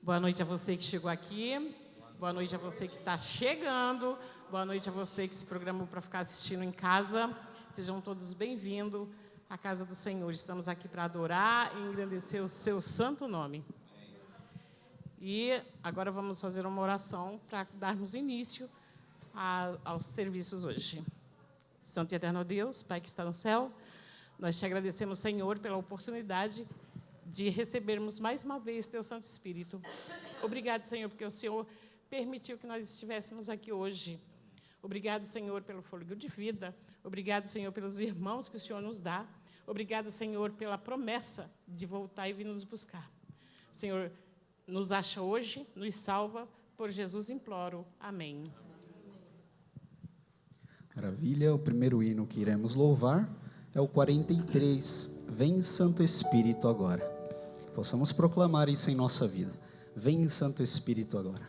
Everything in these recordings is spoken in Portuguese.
Boa noite a você que chegou aqui. Boa noite a você que está chegando. Boa noite a você que se programou para ficar assistindo em casa. Sejam todos bem-vindos à casa do Senhor. Estamos aqui para adorar e engrandecer o seu santo nome. E agora vamos fazer uma oração para darmos início aos serviços hoje. Santo e eterno Deus, Pai que está no céu, nós te agradecemos, Senhor, pela oportunidade de recebermos mais uma vez Teu Santo Espírito. Obrigado, Senhor, porque o Senhor permitiu que nós estivéssemos aqui hoje. Obrigado, Senhor, pelo fôlego de vida. Obrigado, Senhor, pelos irmãos que o Senhor nos dá. Obrigado, Senhor, pela promessa de voltar e vir nos buscar. Senhor, nos acha hoje, nos salva, por Jesus imploro. Amém. Maravilha, o primeiro hino que iremos louvar é o 43, Vem Santo Espírito agora. Possamos proclamar isso em nossa vida. Vem Santo Espírito agora.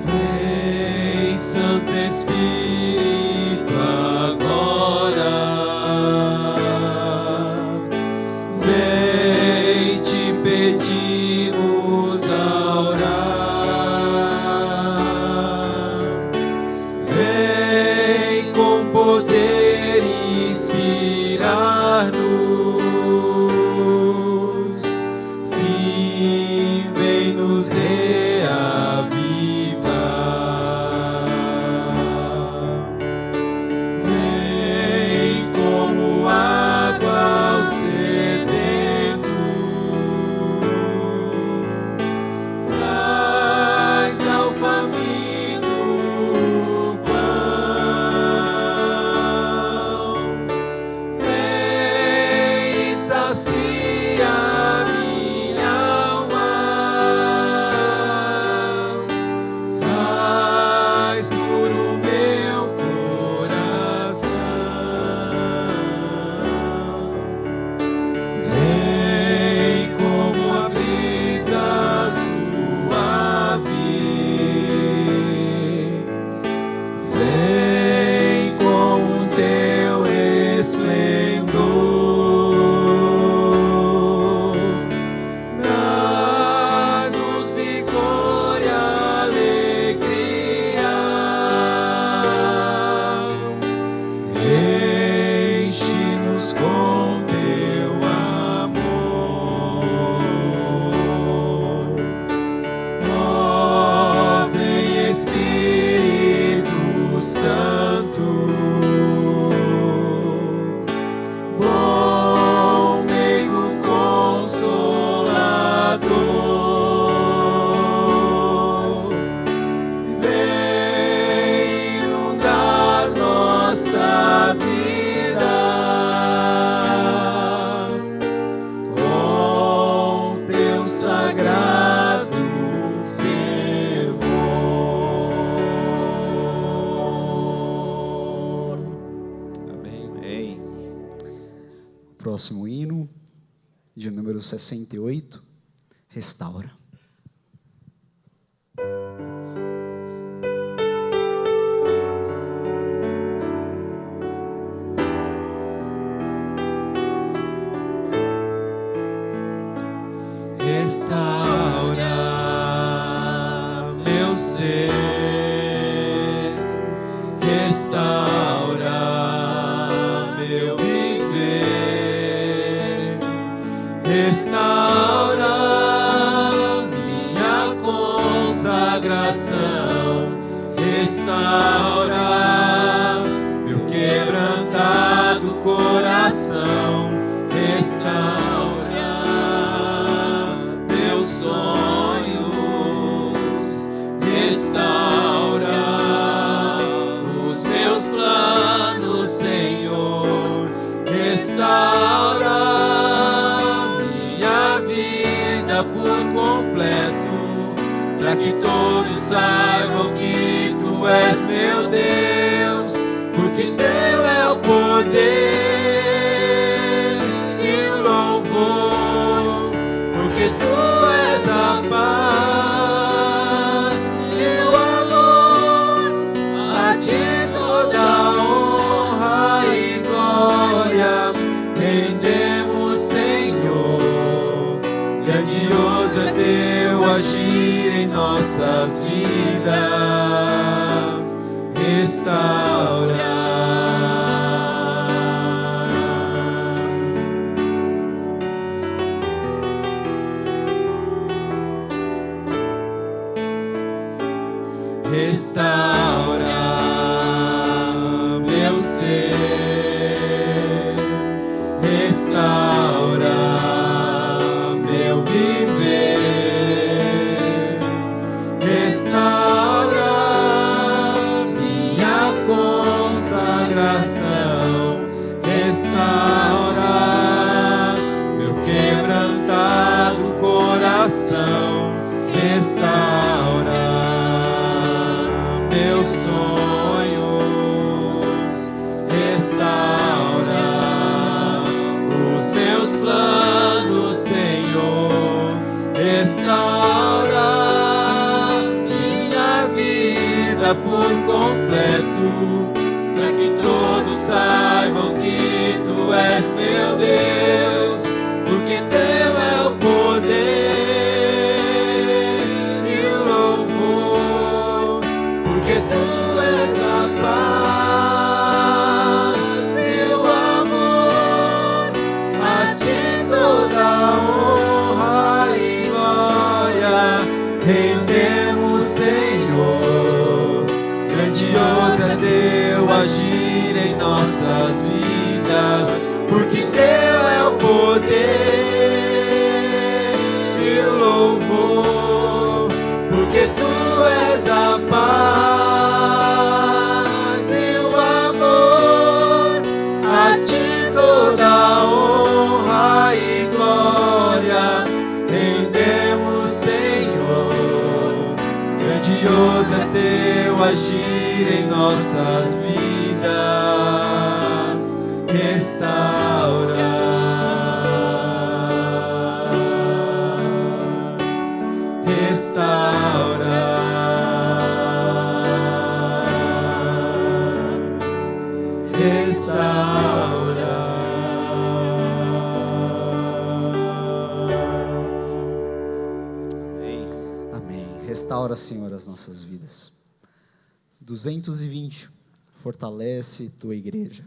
Vem Santo Espírito agora. Vem, te pedimos a orar. Vem com poder inspirar-nos. Sim, vem nos reavivar. Vem como água ao sedento. Traz ao faminto o pão. Vem e sacia minha alma. Faz por o meu coração. Vem como a brisa suave. Vem com o teu esplendor. Dá-nos vigor e alegria. Enche-nos com teu amor. Ó, vem Espírito Santo, bom meigo consolador. Vem inundar nossa vida com teu sagrado fervor. Amém. Próximo hino, de número 68, Restaura. Restaura meu ser, restaura meu viver, restaura minha consagração, restaura meu quebrantado coração, restaura meus sonhos, restaura os meus planos, Senhor, restaura minha vida por completo, para que todos saibam que Tu és meu Deus, porque Teu é o poder e o louvor, porque grandioso é teu agir em nossas vidas, restaura. Restaura meu ser, restaura meu viver, restaura minha consagração, restaura meu quebrantado coração, restaura meus sonhos, restaura os meus planos, Senhor, restaura minha vida por completo, para que todos saibam que Tu és meu Deus, porque Teu é o poder. Tu és a paz e o amor, a Ti toda honra e glória rendemos, Senhor. Grandioso é Teu agir em nossas vidas, porque Teu é o poder e o louvor, porque Tu és a paz. Toda honra e glória rendemos, Senhor. Grandioso é Teu agir em nossas vidas, restaura. Restaura. Restaura. Amém. Restaura, Senhor, as nossas vidas. 220. Fortalece Tua igreja.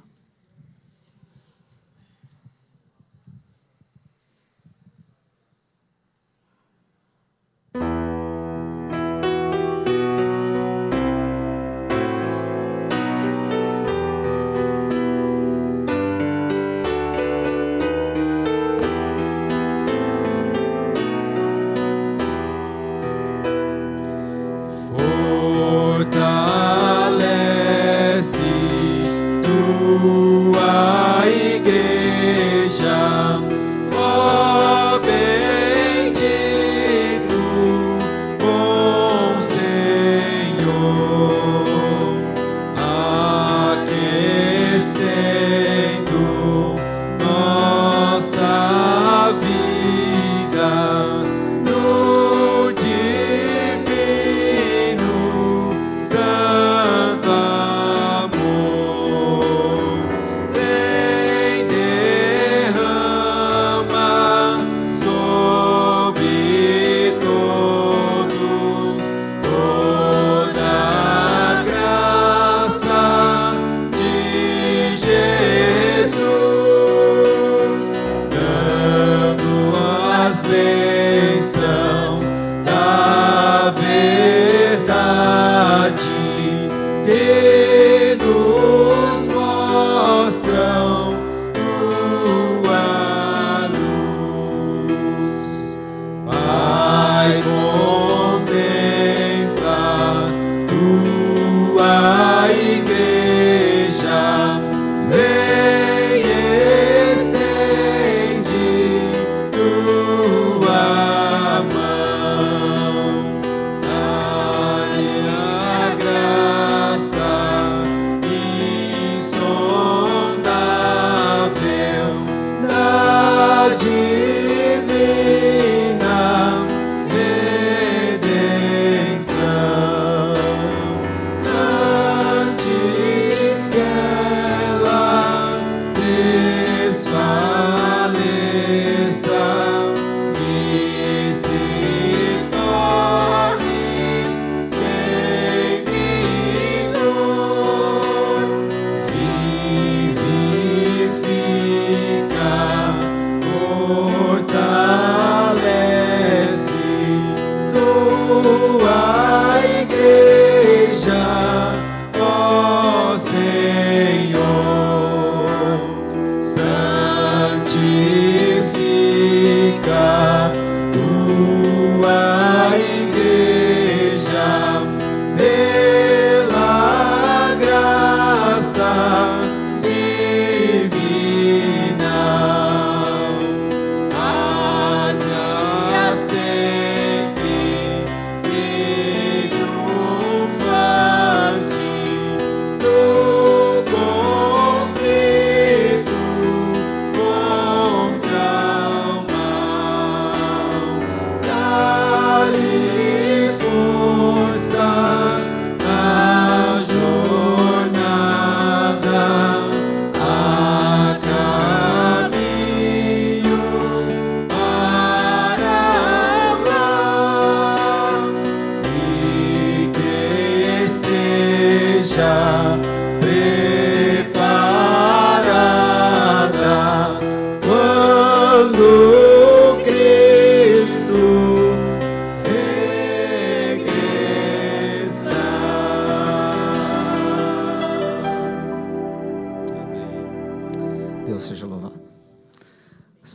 Vem, estende tua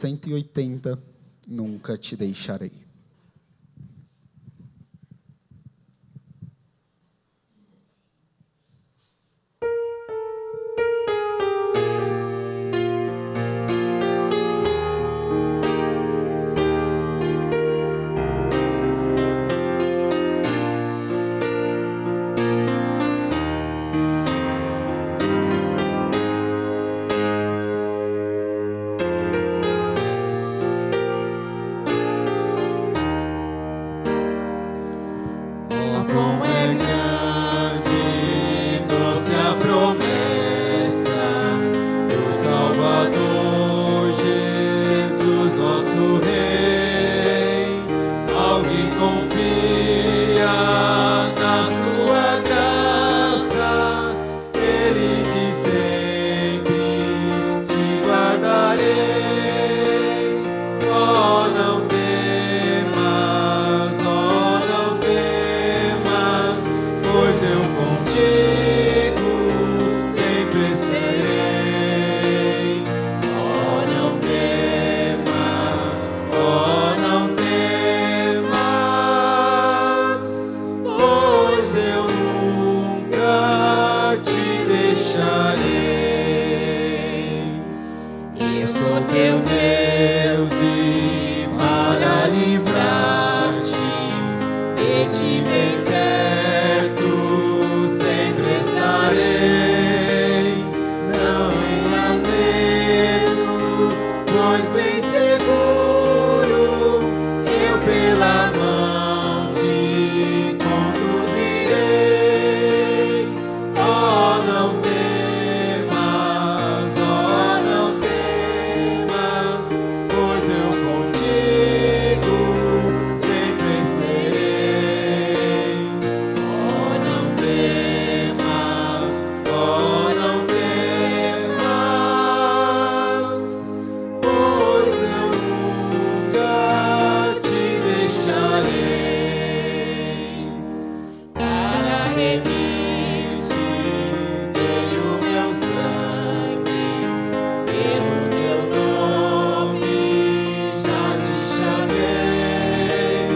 180, nunca te deixarei. Como é grande, doce a promessa do Salvador Jesus, nosso Rei. Ao que confia na sua graça, Ele diz sempre: te guardarei. Oh, não temas, oh, não temas, pois eu contigo sempre serei. Oh, não temas, oh, não temas, pois eu nunca te deixarei. Eu sou teu Deus e para livrar-te e te bem perto sempre estarei. Não tenha medo, pois bem seguro eu pela mão te conduzirei. Oh, não temas, oh, não temas, pois eu contigo sempre serei. Oh, não temas, oh, não temas, pois eu nunca te deixarei. Para remir-te dei o meu sangue, pelo teu nome já te chamei.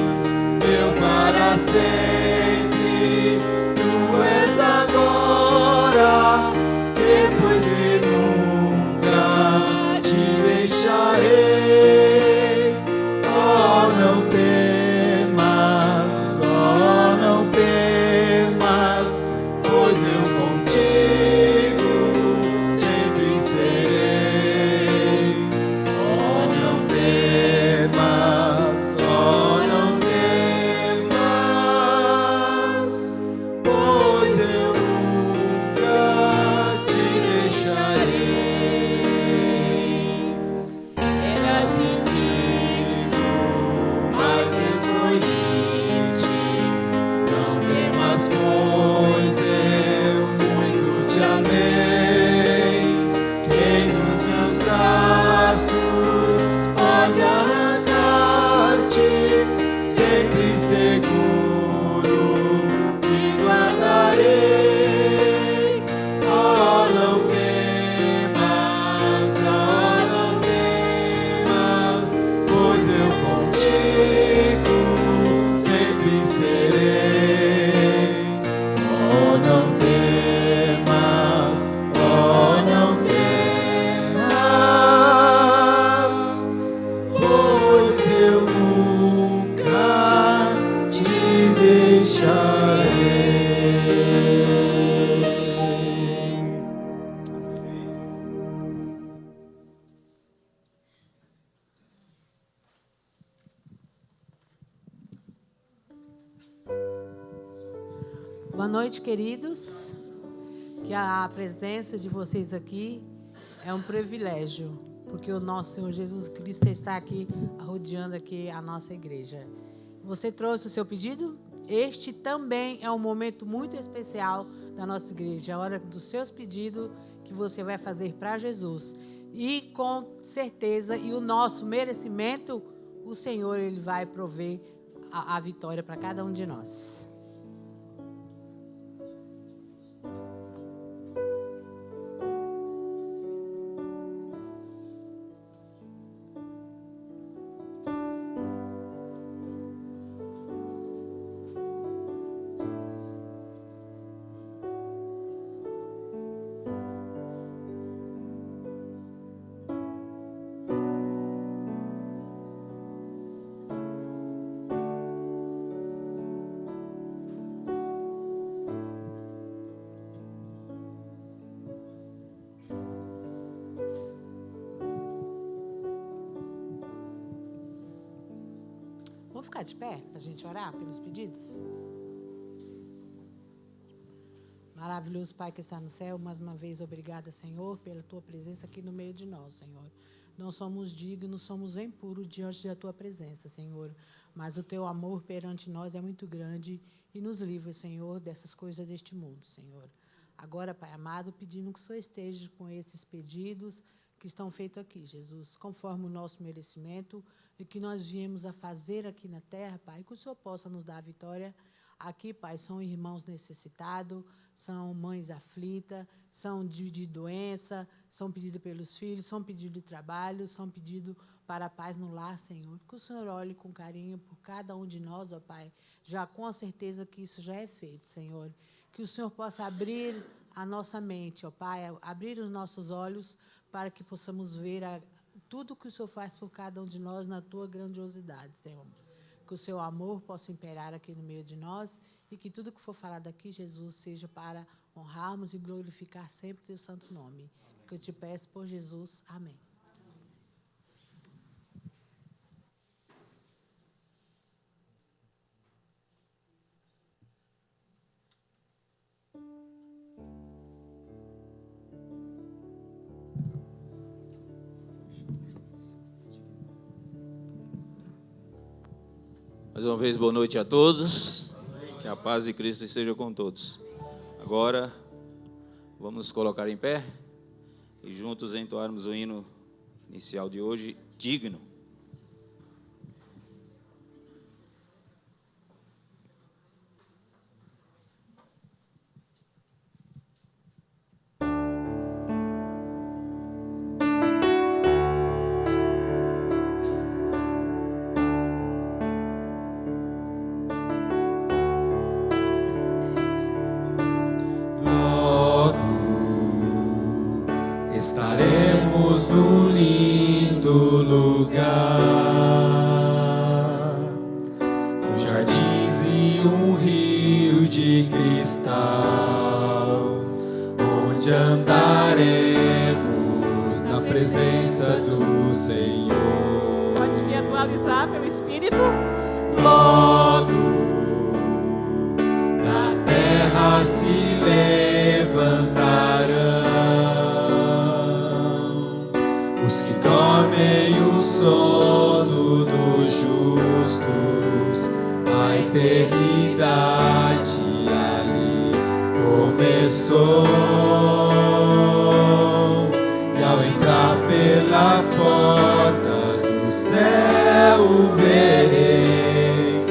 Meu para sempre tu és agora, depois que nunca te deixarei. Oh, não temas, oh, não temas, pois eu contigo sempre serei. Oh, não temas, oh, não temas, pois eu nunca te deixarei. Eras indigno, mas escolhi-te. Não temas, pois eu muito te amei. Quem nos meus braços pode arrancar-te, sempre seguro te guardarei. Oh, não temas, oh, não temas, pois eu contigo sempre serei. Oh, não temas, oh, não temas, pois eu nunca te deixarei. Boa noite, queridos. Que a presença de vocês aqui é um privilégio, porque o nosso Senhor Jesus Cristo está aqui, rodeando aqui a nossa igreja. Você trouxe o seu pedido? Este também é um momento muito especial da nossa igreja, a hora dos seus pedidos que você vai fazer para Jesus. E com certeza, e o nosso merecimento, o Senhor ele vai prover a vitória para cada um de nós. Vamos ficar de pé para a gente orar pelos pedidos? Maravilhoso Pai que está no céu, mais uma vez obrigada, Senhor, pela Tua presença aqui no meio de nós, Senhor. Não somos dignos, somos impuros diante da Tua presença, Senhor. Mas o Teu amor perante nós é muito grande e nos livra, Senhor, dessas coisas deste mundo, Senhor. Agora, Pai amado, pedimos que o Senhor esteja com esses pedidos que estão feitos aqui, Jesus, conforme o nosso merecimento e que nós viemos a fazer aqui na terra, Pai, que o Senhor possa nos dar a vitória. Aqui, Pai, são irmãos necessitados, são mães aflitas, são de doença, são pedidos pelos filhos, são pedidos de trabalho, são pedidos para a paz no lar, Senhor. Que o Senhor olhe com carinho por cada um de nós, ó Pai, já com a certeza que isso já é feito, Senhor. Que o Senhor possa abrir a nossa mente, ó Pai, abrir os nossos olhos para que possamos ver tudo que o Senhor faz por cada um de nós na Tua grandiosidade, Senhor. Que o Seu amor possa imperar aqui no meio de nós e que tudo que for falado aqui, Jesus, seja para honrarmos e glorificar sempre o Teu santo nome. Que eu te peço por Jesus. Amém. Mais uma vez, boa noite a todos. Que a paz de Cristo esteja com todos. Agora, vamos nos colocar em pé e juntos entoarmos o hino inicial de hoje, Digno. Estaremos num lindo lugar, com jardins e um rio de cristal, onde andaremos na presença do Senhor. Pode visualizar pelo Espírito. Logo da terra se levantarão os que dormem o sono dos justos. A eternidade ali começou, e ao entrar pelas portas do céu verei,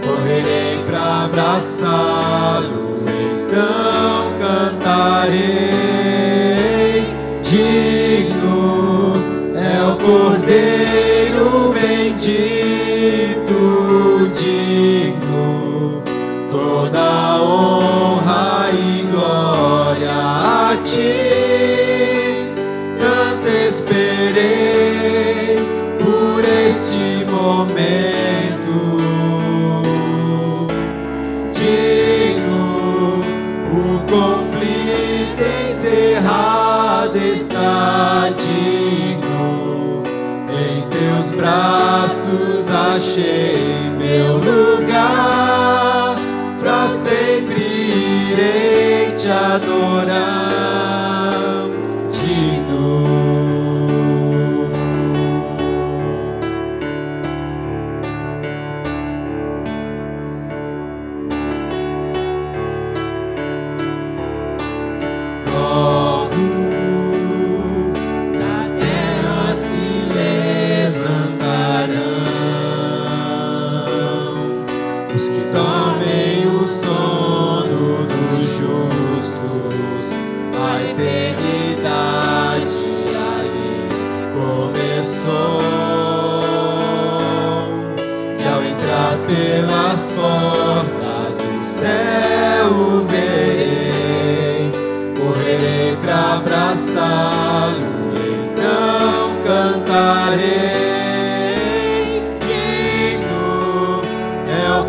correrei pra abraçá-lo, então cantarei. Digno é o Cordeiro bendito, digno toda honra e glória a ti. Tanto esperei por este momento. Digno, o conflito encerrado está, digno. Em teus braços achei meu lugar, pra sempre irei te adorar. Digno. Os que dormem o sono dos justos, a eternidade ali começou, e ao entrar pelas portas do céu verei, correrei pra abraçá-lo, então cantarei.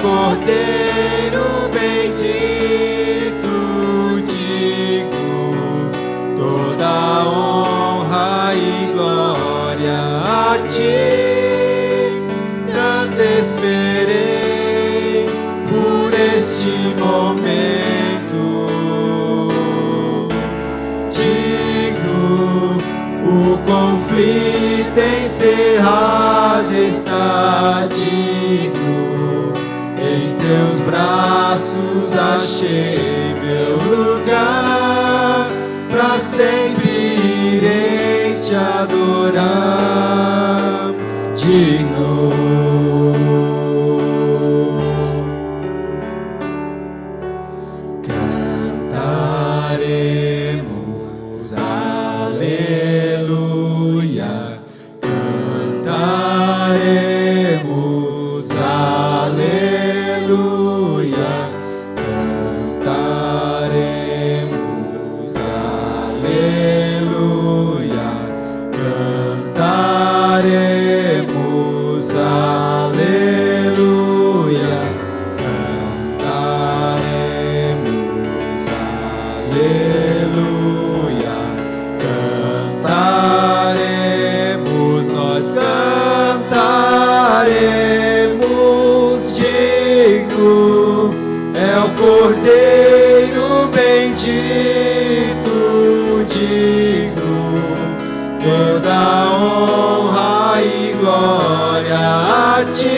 Cordeiro bendito, digno toda honra e glória a ti. Tanto esperei digno, em teus braços achei meu lugar, pra sempre irei te adorar, digno. Cantaremos aleluia, cantaremos aleluia, cantaremos aleluia, cantaremos aleluia, cantaremos aleluia, cantaremos, nós cantaremos, digno é o Cordeiro bendito, digno, toda honra e glória a ti,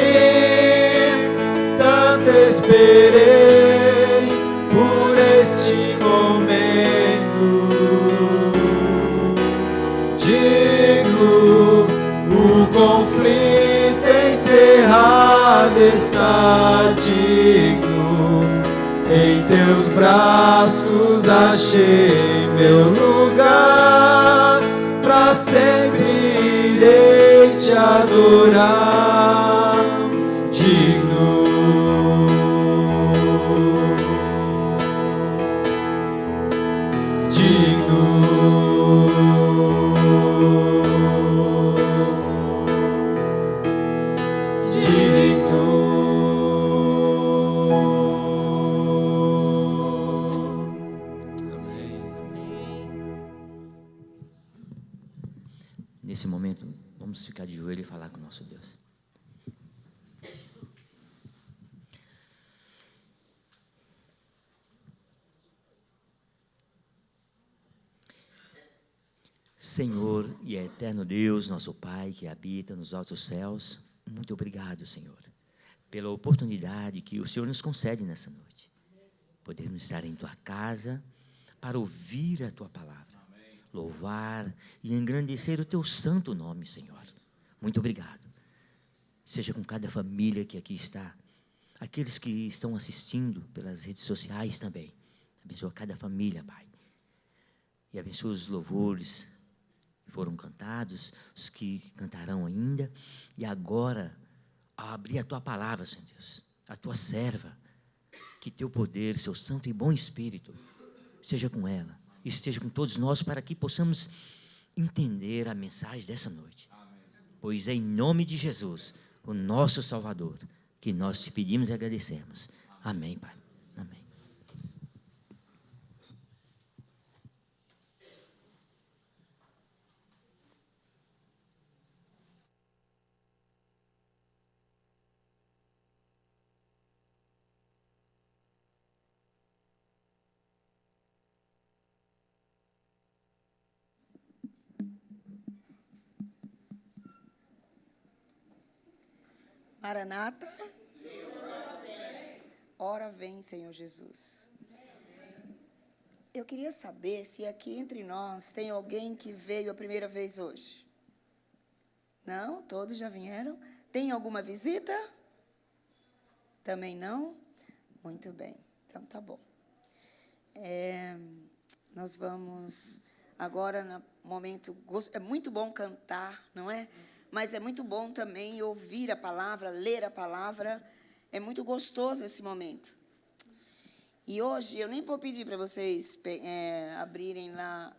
tanto esperei por este momento, digno, o conflito encerrado está, digno, em teus braços achei meu lugar, pra sempre irei te adorar, digno. Nesse momento, vamos ficar de joelho e falar com o nosso Deus. Senhor e eterno Deus, nosso Pai que habita nos altos céus, muito obrigado, Senhor, pela oportunidade que o Senhor nos concede nessa noite. Podermos estar em Tua casa para ouvir a Tua palavra, louvar e engrandecer o Teu santo nome, Senhor. Muito obrigado. Seja com cada família que aqui está, aqueles que estão assistindo pelas redes sociais também. Abençoa cada família, Pai. E abençoa os louvores que foram cantados, os que cantarão ainda. E agora, ao abrir a Tua palavra, Senhor Deus, a Tua serva, que Teu poder, Seu santo e bom Espírito, seja com ela, esteja com todos nós, para que possamos entender a mensagem dessa noite. Amém. Pois é em nome de Jesus, o nosso Salvador, que nós te pedimos e agradecemos. Amém, Pai. Amém. Maranata. Ora vem, Senhor Jesus. Eu queria saber se aqui entre nós tem alguém que veio a primeira vez hoje. Não? Todos já vieram? Tem alguma visita? Também não? Muito bem. Então, tá bom. Nós vamos agora, no momento... É muito bom cantar, não é? Mas é muito bom também ouvir a palavra, ler a palavra. É muito gostoso esse momento. E hoje eu nem vou pedir para vocês abrirem lá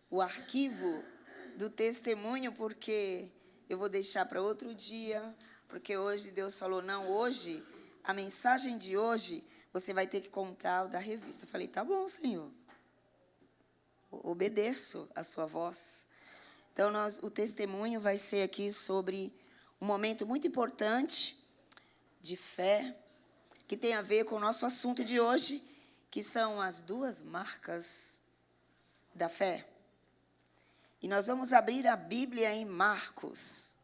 o arquivo do testemunho, porque eu vou deixar para outro dia, porque hoje Deus falou, não, hoje, a mensagem de hoje, você vai ter que contar o da revista. Eu falei, tá bom, Senhor. Obedeço a sua voz. Então, o testemunho vai ser aqui sobre um momento muito importante de fé, que tem a ver com o nosso assunto de hoje, que são as 2 marcas da fé. E nós vamos abrir a Bíblia em Marcos.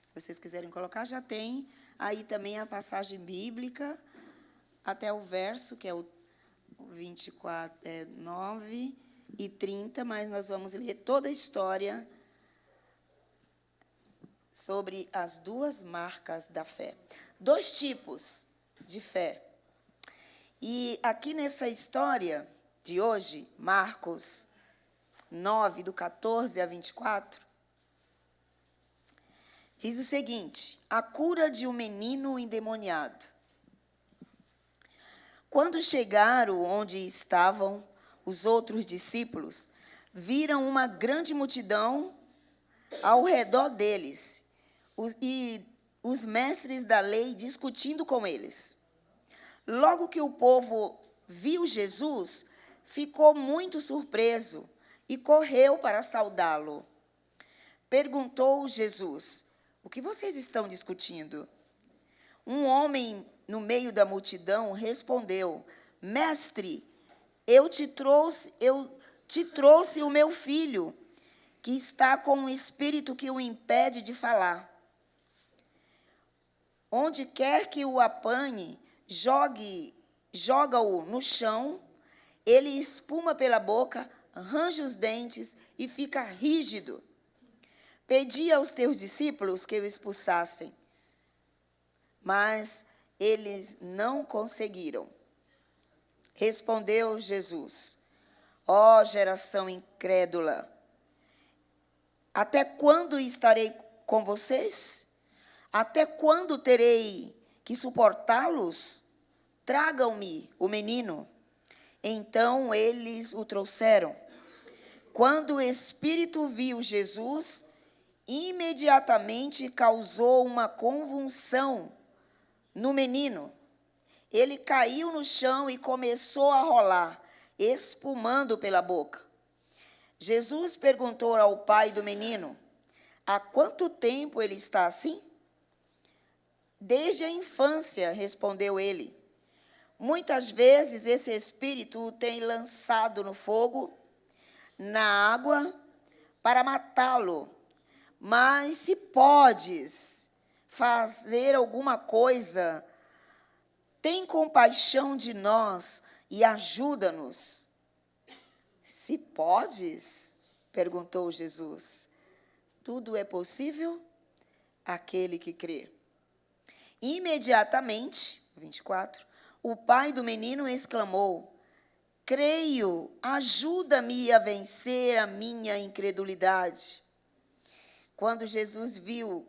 Se vocês quiserem colocar, já tem aí também a passagem bíblica, até o verso, que é o 24, 9 e 30, mas nós vamos ler toda a história sobre as duas marcas da fé. 2 tipos de fé. E aqui nessa história de hoje, Marcos 9, do 14 a 24, diz o seguinte: a cura de um menino endemoniado. Quando chegaram onde estavam os outros discípulos, viram uma grande multidão ao redor deles, e os mestres da lei discutindo com eles. Logo que o povo viu Jesus, ficou muito surpreso e correu para saudá-lo. Perguntou Jesus: o que vocês estão discutindo? Um homem no meio da multidão respondeu: Mestre, eu te trouxe o meu filho, que está com um espírito que o impede de falar. Onde quer que o apanhe, joga-o no chão, ele espuma pela boca, arranja os dentes e fica rígido. Pedi aos teus discípulos que o expulsassem, mas eles não conseguiram. Respondeu Jesus: ó geração incrédula, até quando estarei com vocês? Até quando terei que suportá-los? Tragam-me o menino. Então eles o trouxeram. Quando o espírito viu Jesus, imediatamente causou uma convulsão no menino. Ele caiu no chão e começou a rolar, espumando pela boca. Jesus perguntou ao pai do menino: há quanto tempo ele está assim? Desde a infância, respondeu ele. Muitas vezes esse espírito o tem lançado no fogo, na água, para matá-lo. Mas se podes fazer alguma coisa, tem compaixão de nós e ajuda-nos. Se podes? Perguntou Jesus. Tudo é possível àquele que crê. Imediatamente, 24, o pai do menino exclamou: creio, ajuda-me a vencer a minha incredulidade. Quando Jesus viu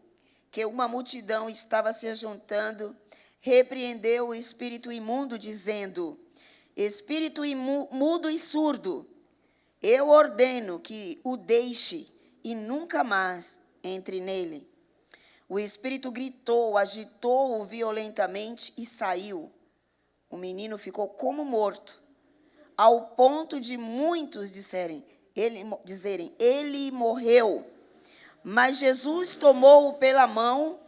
que uma multidão estava se ajuntando, repreendeu o espírito imundo, dizendo: espírito mudo e surdo, eu ordeno que o deixe e nunca mais entre nele. O espírito gritou, agitou-o violentamente e saiu. O menino ficou como morto, ao ponto de muitos dizerem, ele morreu. Mas Jesus tomou-o pela mão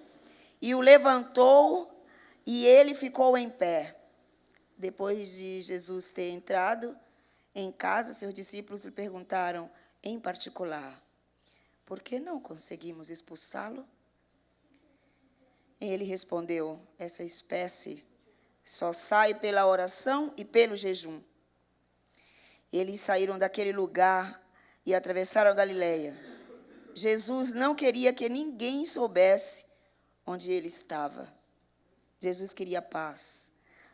e o levantou, e ele ficou em pé. Depois de Jesus ter entrado em casa, seus discípulos lhe perguntaram, em particular: por que não conseguimos expulsá-lo? Ele respondeu: essa espécie só sai pela oração e pelo jejum. Eles saíram daquele lugar e atravessaram a Galileia. Jesus não queria que ninguém soubesse onde ele estava. Jesus queria paz.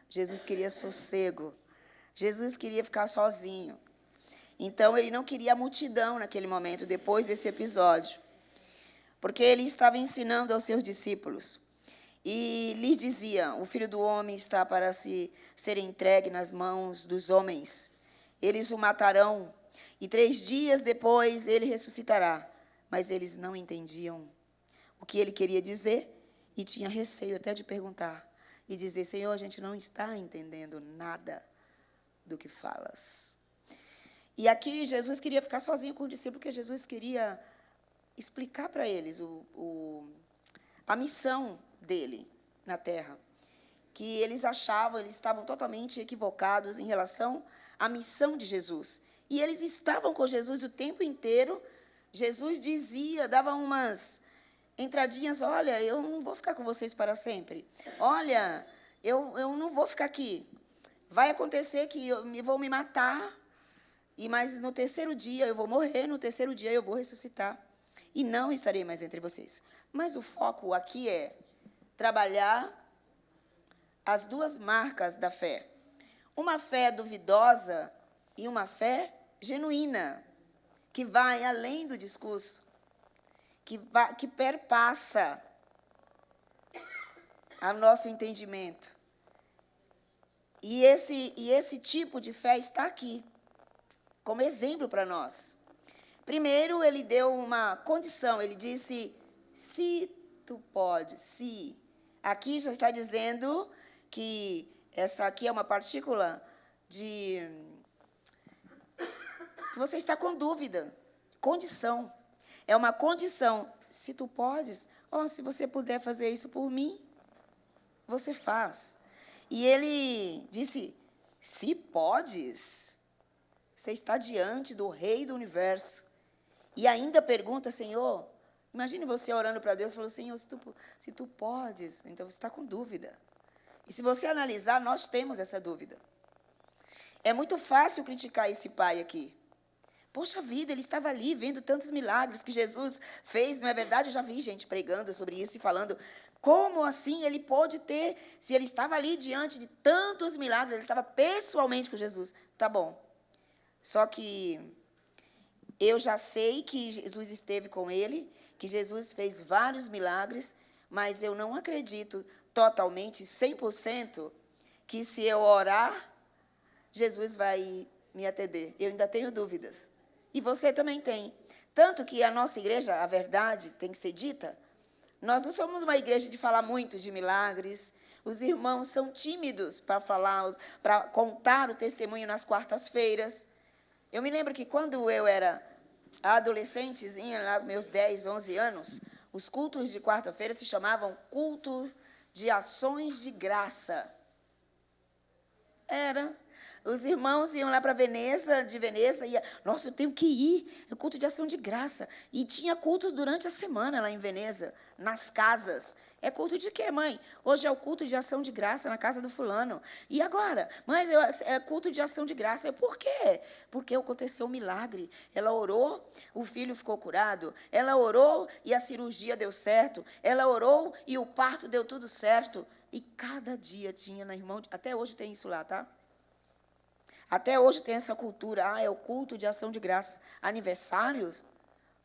Jesus queria sossego. Jesus queria ficar sozinho. Então, ele não queria a multidão naquele momento, depois desse episódio. Porque ele estava ensinando aos seus discípulos. E lhes dizia: o Filho do Homem está para ser entregue nas mãos dos homens. Eles o matarão, e 3 dias depois ele ressuscitará. Mas eles não entendiam o que ele queria dizer e tinha receio até de perguntar e dizer: Senhor, a gente não está entendendo nada do que falas. E aqui Jesus queria ficar sozinho com o discípulo, porque Jesus queria explicar para eles a missão dele na terra, que eles achavam, eles estavam totalmente equivocados em relação à missão de Jesus. E eles estavam com Jesus o tempo inteiro. Jesus dizia, dava umas entradinhas, olha, eu não vou ficar com vocês para sempre. Olha, eu não vou ficar aqui. Vai acontecer que vão me matar, mas no terceiro dia eu vou morrer, no terceiro dia eu vou ressuscitar. E não estarei mais entre vocês. Mas o foco aqui é trabalhar as duas marcas da fé. Uma fé duvidosa e uma fé genuína, que vai além do discurso, que perpassa o nosso entendimento. E esse tipo de fé está aqui, como exemplo para nós. Primeiro, ele deu uma condição, ele disse, se tu podes, se. Aqui já está dizendo que essa aqui é uma partícula que você está com dúvida. Condição. É uma condição. Se tu podes, se você puder fazer isso por mim, você faz. E ele disse, se podes, você está diante do Rei do Universo. E ainda pergunta, Senhor, imagine você orando para Deus e falando, Senhor, se tu podes, então você está com dúvida. E se você analisar, nós temos essa dúvida. É muito fácil criticar esse pai aqui. Poxa vida, ele estava ali vendo tantos milagres que Jesus fez, não é verdade? Eu já vi gente pregando sobre isso e falando, como assim ele pôde ter, se ele estava ali diante de tantos milagres, ele estava pessoalmente com Jesus. Tá bom. Só que eu já sei que Jesus esteve com ele, que Jesus fez vários milagres, mas eu não acredito totalmente, 100%, que se eu orar, Jesus vai me atender. Eu ainda tenho dúvidas. E você também tem. Tanto que a nossa igreja, a verdade tem que ser dita, nós não somos uma igreja de falar muito de milagres. Os irmãos são tímidos para falar, para contar o testemunho nas quartas-feiras. Eu me lembro que quando eu era adolescentezinha, lá meus 10, 11 anos, os cultos de quarta-feira se chamavam cultos de ações de graça. Era. Os irmãos iam lá para Veneza, ia, nossa, eu tenho que ir, é culto de ação de graça. E tinha cultos durante a semana lá em Veneza, nas casas. É culto de quê, mãe? Hoje é o culto de ação de graça na casa do fulano. E agora? Mas é culto de ação de graça. Por quê? Porque aconteceu um milagre. Ela orou, o filho ficou curado. Ela orou e a cirurgia deu certo. Ela orou e o parto deu tudo certo. E cada dia tinha na irmão... Até hoje tem isso lá, tá? Até hoje tem essa cultura. É o culto de ação de graça. Aniversários?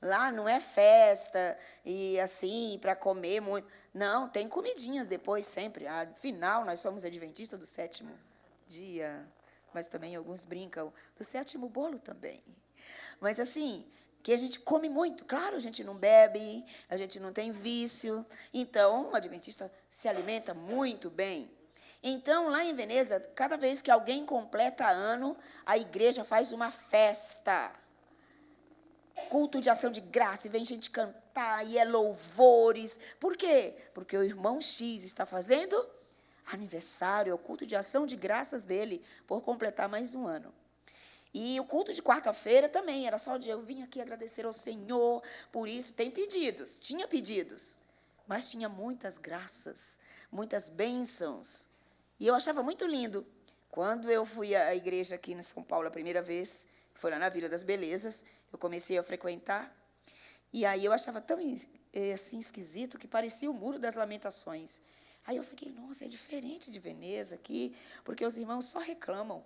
Lá não é festa e assim, para comer muito. Não, tem comidinhas depois, sempre. Afinal, nós somos adventistas do 7º dia. Mas também alguns brincam do 7º bolo também. Mas assim, que a gente come muito. Claro, a gente não bebe, a gente não tem vício. Então, o adventista se alimenta muito bem. Então, lá em Veneza, cada vez que alguém completa ano, a igreja faz uma festa. Culto de ação de graça, e vem gente cantar, e é louvores. Por quê? Porque o irmão X está fazendo aniversário, é o culto de ação de graças dele, por completar mais um ano. E o culto de quarta-feira também, era só de eu vim aqui agradecer ao Senhor, por isso tem pedidos, tinha pedidos, mas tinha muitas graças, muitas bênçãos. E eu achava muito lindo. Quando eu fui à igreja aqui em São Paulo a primeira vez, foi lá na Vila das Belezas, eu comecei a frequentar, e aí eu achava tão assim, esquisito que parecia o Muro das Lamentações. Aí eu fiquei, nossa, é diferente de Veneza aqui, porque os irmãos só reclamam,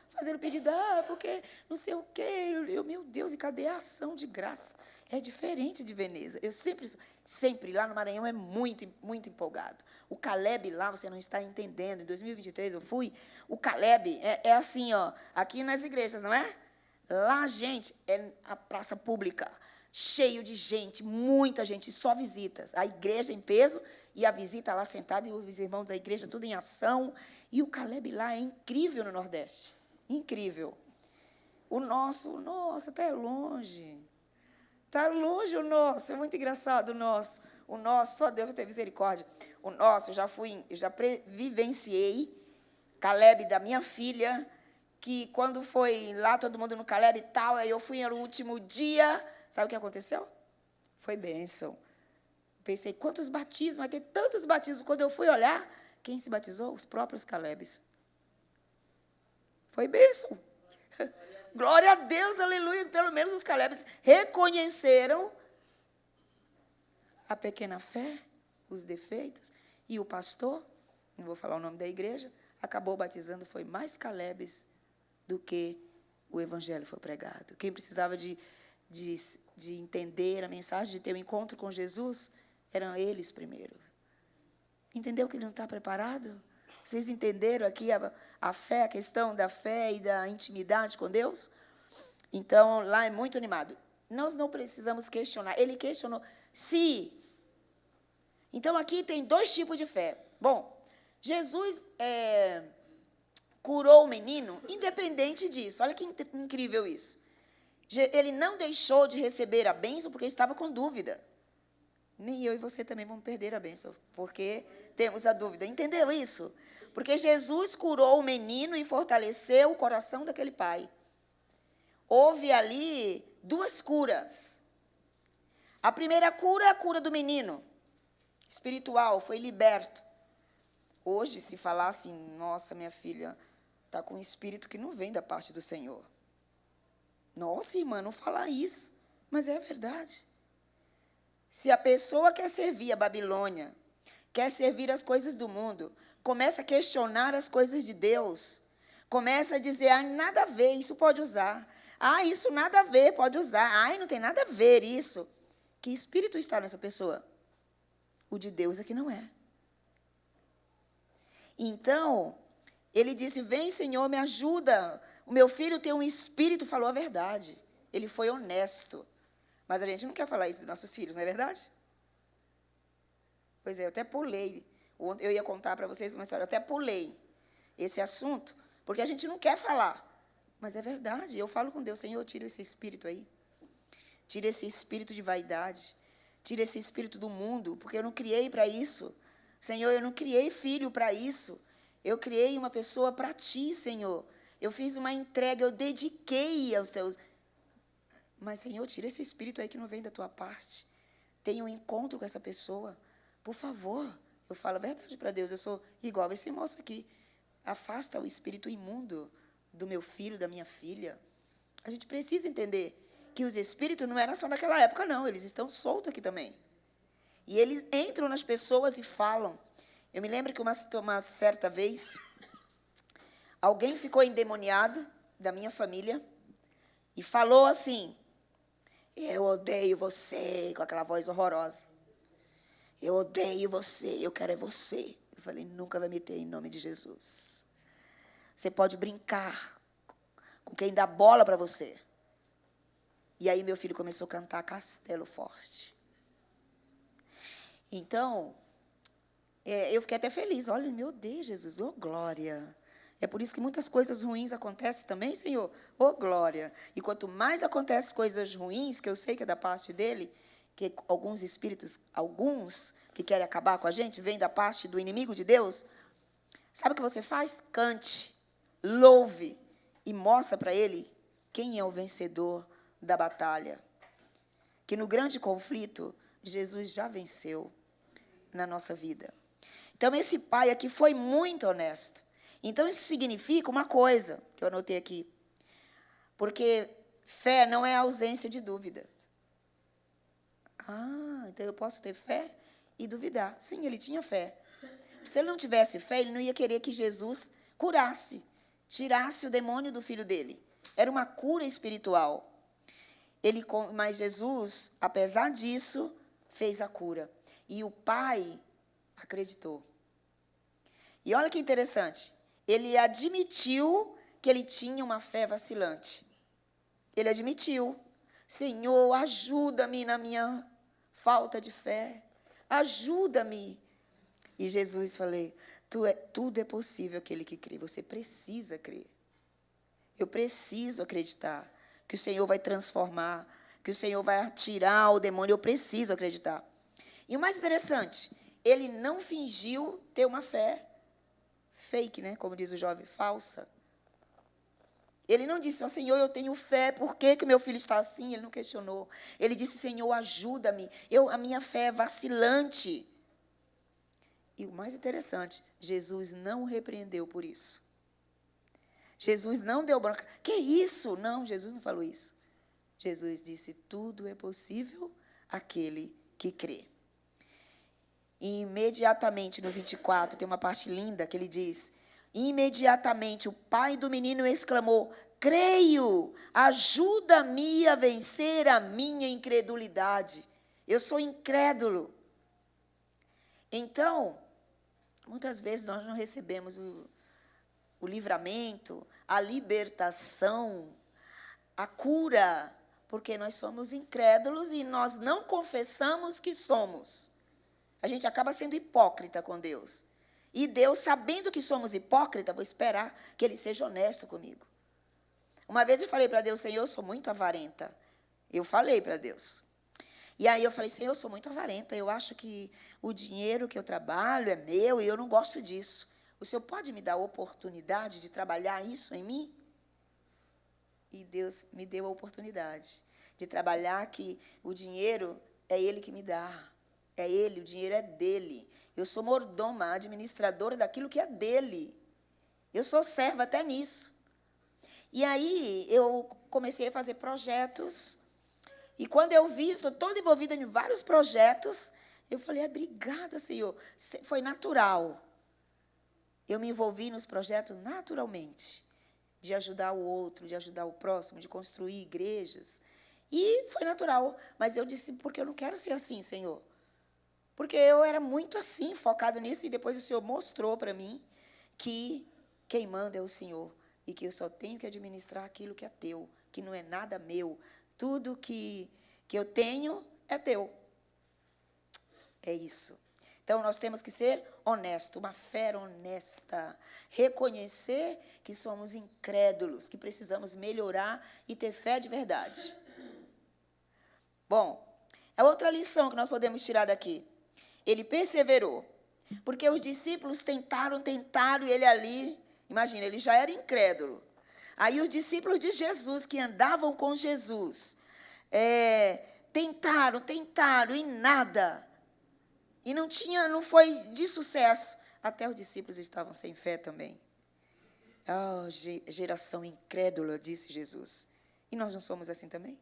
fazendo pedido, porque não sei o quê, meu Deus, e cadê a ação de graça? É diferente de Veneza. Eu sempre lá no Maranhão é muito, muito empolgado. O Caleb lá, você não está entendendo, em 2023 eu fui, o Caleb é assim, aqui nas igrejas, não é? Lá, gente, é a praça pública, cheio de gente, muita gente, só visitas. A igreja em peso e a visita lá sentada e os irmãos da igreja tudo em ação. E o Caleb lá é incrível no Nordeste, incrível. O nosso até é longe. Está longe o nosso, é muito engraçado o nosso. O nosso, só Deus tem misericórdia. O nosso, eu já vivenciei, Caleb da minha filha, que quando foi lá, todo mundo no Caleb e tal, aí eu fui no último dia, sabe o que aconteceu? Foi bênção. Pensei, quantos batismos? Vai ter tantos batismos. Quando eu fui olhar, quem se batizou? Os próprios Calebes. Foi bênção. Glória a Deus, aleluia. Pelo menos os Calebes reconheceram a pequena fé, os defeitos. E o pastor, não vou falar o nome da igreja, acabou batizando, foi mais Calebes do que o evangelho foi pregado. Quem precisava de entender a mensagem, de ter um encontro com Jesus, eram eles primeiro. Entendeu que ele não está preparado? Vocês entenderam aqui a fé, a questão da fé e da intimidade com Deus? Então, lá é muito animado. Nós não precisamos questionar. Ele questionou se. Então, aqui tem 2 tipos de fé. Bom, Jesus curou o menino independente disso. Olha que incrível isso. Ele não deixou de receber a bênção porque estava com dúvida. Nem eu e você também vamos perder a bênção, porque temos a dúvida. Entenderam isso? Porque Jesus curou o menino e fortaleceu o coração daquele pai. Houve ali 2 curas. A primeira cura é a cura do menino. Espiritual, foi liberto. Hoje, se falar assim, nossa, minha filha está com um espírito que não vem da parte do Senhor. Nossa, irmã, não falar isso. Mas é verdade. Se a pessoa quer servir a Babilônia, quer servir as coisas do mundo, começa a questionar as coisas de Deus, começa a dizer, nada a ver, isso pode usar. Isso nada a ver, pode usar. Não tem nada a ver isso. Que espírito está nessa pessoa? O de Deus é que não é. Então, ele disse, vem, Senhor, me ajuda. O meu filho tem um espírito, falou a verdade. Ele foi honesto. Mas a gente não quer falar isso dos nossos filhos, não é verdade? Pois é, eu até pulei. Eu ia contar para vocês uma história, eu até pulei esse assunto, porque a gente não quer falar. Mas é verdade, eu falo com Deus, Senhor, tira esse espírito aí. Tira esse espírito de vaidade. Tira esse espírito do mundo, porque eu não criei para isso. Senhor, eu não criei filho para isso. Eu criei uma pessoa para ti, Senhor. Eu fiz uma entrega, eu dediquei aos teus... Mas, Senhor, tira esse espírito aí que não vem da tua parte. Tenha um encontro com essa pessoa. Por favor, eu falo a verdade para Deus. Eu sou igual a esse moço aqui. Afasta o espírito imundo do meu filho, da minha filha. A gente precisa entender que os espíritos não eram só naquela época, não. Eles estão soltos aqui também. E eles entram nas pessoas e falam. Eu me lembro que uma certa vez, alguém ficou endemoniado da minha família e falou assim, eu odeio você, com aquela voz horrorosa. Eu odeio você, eu quero é você. Eu falei, nunca vai me ter em nome de Jesus. Você pode brincar com quem dá bola para você. E aí meu filho começou a cantar Castelo Forte. Então, eu fiquei até feliz. Olha, meu Deus, Jesus, oh glória. É por isso que muitas coisas ruins acontecem também, Senhor. Oh, glória. E quanto mais acontecem coisas ruins, que eu sei que é da parte dele, que alguns espíritos, alguns que querem acabar com a gente, vêm da parte do inimigo de Deus, sabe o que você faz? Cante, louve e mostra para ele quem é o vencedor da batalha. Que no grande conflito, Jesus já venceu na nossa vida. Então, esse pai aqui foi muito honesto. Então, isso significa uma coisa que eu anotei aqui. Porque fé não é ausência de dúvida. Então eu posso ter fé e duvidar. Sim, ele tinha fé. Se ele não tivesse fé, ele não ia querer que Jesus curasse, tirasse o demônio do filho dele. Era uma cura espiritual. Mas Jesus, apesar disso, fez a cura. E o pai acreditou. E olha que interessante. Ele admitiu que ele tinha uma fé vacilante. Ele admitiu. Senhor, ajuda-me na minha falta de fé. Ajuda-me. E Jesus falou, tudo é possível aquele que crê. Você precisa crer. Eu preciso acreditar que o Senhor vai transformar, que o Senhor vai tirar o demônio. Eu preciso acreditar. E o mais interessante, ele não fingiu ter uma fé fake, né? Como diz o jovem, falsa. Ele não disse, Senhor, eu tenho fé, por que que meu filho está assim? Ele não questionou. Ele disse, Senhor, ajuda-me, a minha fé é vacilante. E o mais interessante, Jesus não o repreendeu por isso. Jesus não deu bronca. Que isso? Não, Jesus não falou isso. Jesus disse, tudo é possível àquele que crê. E imediatamente, no 24, tem uma parte linda que ele diz, imediatamente o pai do menino exclamou, creio, ajuda-me a vencer a minha incredulidade. Eu sou incrédulo. Então, muitas vezes nós não recebemos o livramento, a libertação, a cura, porque nós somos incrédulos e nós não confessamos que somos. A gente acaba sendo hipócrita com Deus. E Deus, sabendo que somos hipócritas, vou esperar que Ele seja honesto comigo. Uma vez eu falei para Deus, Senhor, eu sou muito avarenta. Eu falei para Deus. E aí eu falei, Senhor, eu sou muito avarenta. Eu acho que o dinheiro que eu trabalho é meu e eu não gosto disso. O Senhor pode me dar a oportunidade de trabalhar isso em mim? E Deus me deu a oportunidade de trabalhar que o dinheiro é Ele que me dá. É Ele, o dinheiro é dEle. Eu sou mordoma, administradora daquilo que é dEle. Eu sou serva até nisso. E aí eu comecei a fazer projetos. E quando eu vi, estou toda envolvida em vários projetos, eu falei, obrigada, Senhor. Foi natural. Eu me envolvi nos projetos naturalmente. De ajudar o outro, de ajudar o próximo, de construir igrejas. E foi natural. Mas eu disse, porque eu não quero ser assim, Senhor. Porque eu era muito assim, focado nisso, e depois o Senhor mostrou para mim que quem manda é o Senhor, e que eu só tenho que administrar aquilo que é teu, que não é nada meu. Tudo que eu tenho é teu. É isso. Então, nós temos que ser honestos, uma fé honesta, reconhecer que somos incrédulos, que precisamos melhorar e ter fé de verdade. Bom, a outra lição que nós podemos tirar daqui. Ele perseverou, porque os discípulos tentaram, e ele ali, imagina, ele já era incrédulo. Aí os discípulos de Jesus, que andavam com Jesus, tentaram, e nada. E não foi de sucesso. Até os discípulos estavam sem fé também. Oh, geração incrédula, disse Jesus. E nós não somos assim também?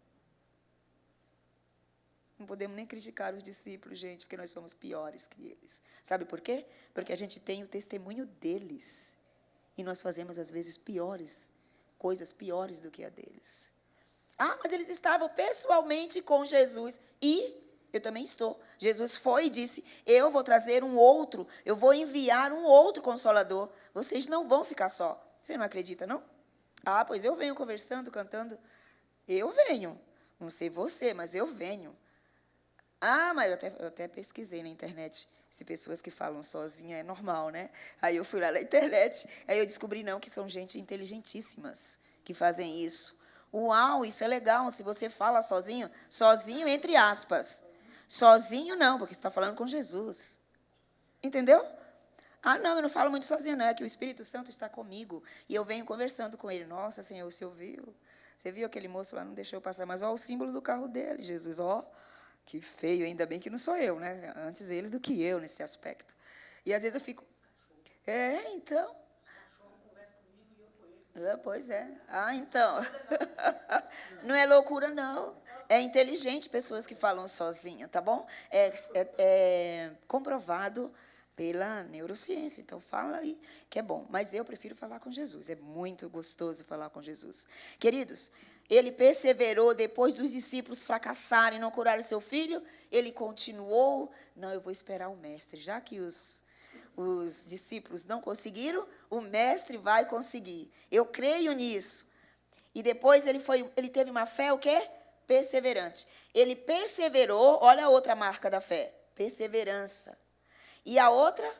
Não podemos nem criticar os discípulos, gente, porque nós somos piores que eles. Sabe por quê? Porque a gente tem o testemunho deles. E nós fazemos, às vezes, coisas piores do que a deles. Ah, mas eles estavam pessoalmente com Jesus. E eu também estou. Jesus foi e disse, eu vou trazer eu vou enviar um outro Consolador. Vocês não vão ficar só. Você não acredita, não? Ah, pois eu venho conversando, cantando. Eu venho. Não sei você, mas eu venho. Ah, mas eu até pesquisei na internet se pessoas que falam sozinha é normal, né? Aí eu fui lá na internet, aí eu descobri, não, que são gente inteligentíssimas que fazem isso. Uau, isso é legal, se você fala sozinho entre aspas. Sozinho não, porque você está falando com Jesus. Entendeu? Ah, não, eu não falo muito sozinha, não, é que o Espírito Santo está comigo e eu venho conversando com ele. Nossa, Senhor, o Senhor viu? Você viu aquele moço lá, não deixou eu passar, mas olha o símbolo do carro dele, Jesus, ó. Que feio, ainda bem que não sou eu, né? Antes ele do que eu nesse aspecto. E às vezes eu fico, então. Pois é. Ah, então. Não é loucura, não. É inteligente pessoas que falam sozinha, tá bom? É comprovado pela neurociência. Então, fala aí que é bom. Mas eu prefiro falar com Jesus. É muito gostoso falar com Jesus. Queridos, ele perseverou depois dos discípulos fracassarem e não curarem seu filho. Ele continuou. Não, eu vou esperar o mestre. Já que os discípulos não conseguiram, o mestre vai conseguir. Eu creio nisso. E depois ele teve uma fé, o quê? Perseverante. Ele perseverou, olha a outra marca da fé, perseverança. E a outra,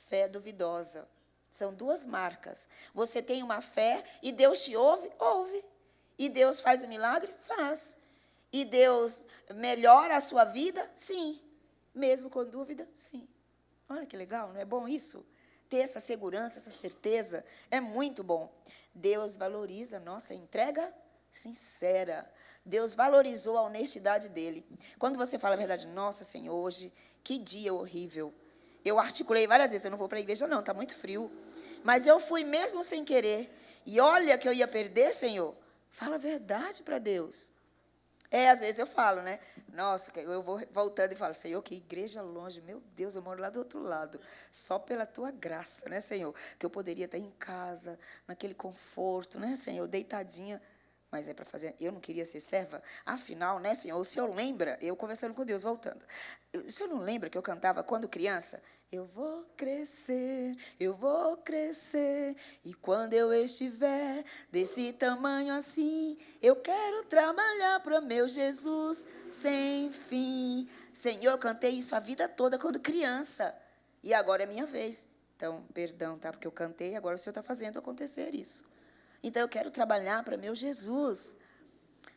fé duvidosa. São duas marcas. Você tem uma fé e Deus te ouve? Ouve. E Deus faz o milagre? Faz. E Deus melhora a sua vida? Sim. Mesmo com dúvida? Sim. Olha que legal, não é bom isso? Ter essa segurança, essa certeza, é muito bom. Deus valoriza a nossa entrega sincera. Deus valorizou a honestidade dele. Quando você fala a verdade, nossa, Senhor, hoje, que dia horrível. Eu articulei várias vezes, eu não vou para a igreja não, está muito frio. Mas eu fui mesmo sem querer. E olha que eu ia perder, Senhor. Fala a verdade para Deus. Às vezes eu falo, né? Nossa, eu vou voltando e falo, Senhor, que igreja longe. Meu Deus, eu moro lá do outro lado. Só pela tua graça, né, Senhor? Que eu poderia estar em casa, naquele conforto, né, Senhor? Deitadinha. Mas é para fazer. Eu não queria ser serva. Afinal, né, Senhor? O Senhor lembra, eu conversando com Deus, voltando. O Senhor não lembra que eu cantava quando criança? Eu vou crescer, e quando eu estiver desse tamanho assim, eu quero trabalhar para meu Jesus sem fim. Senhor, eu cantei isso a vida toda quando criança, e agora é minha vez. Então, perdão, tá? Porque eu cantei, agora o Senhor está fazendo acontecer isso. Então, eu quero trabalhar para meu Jesus.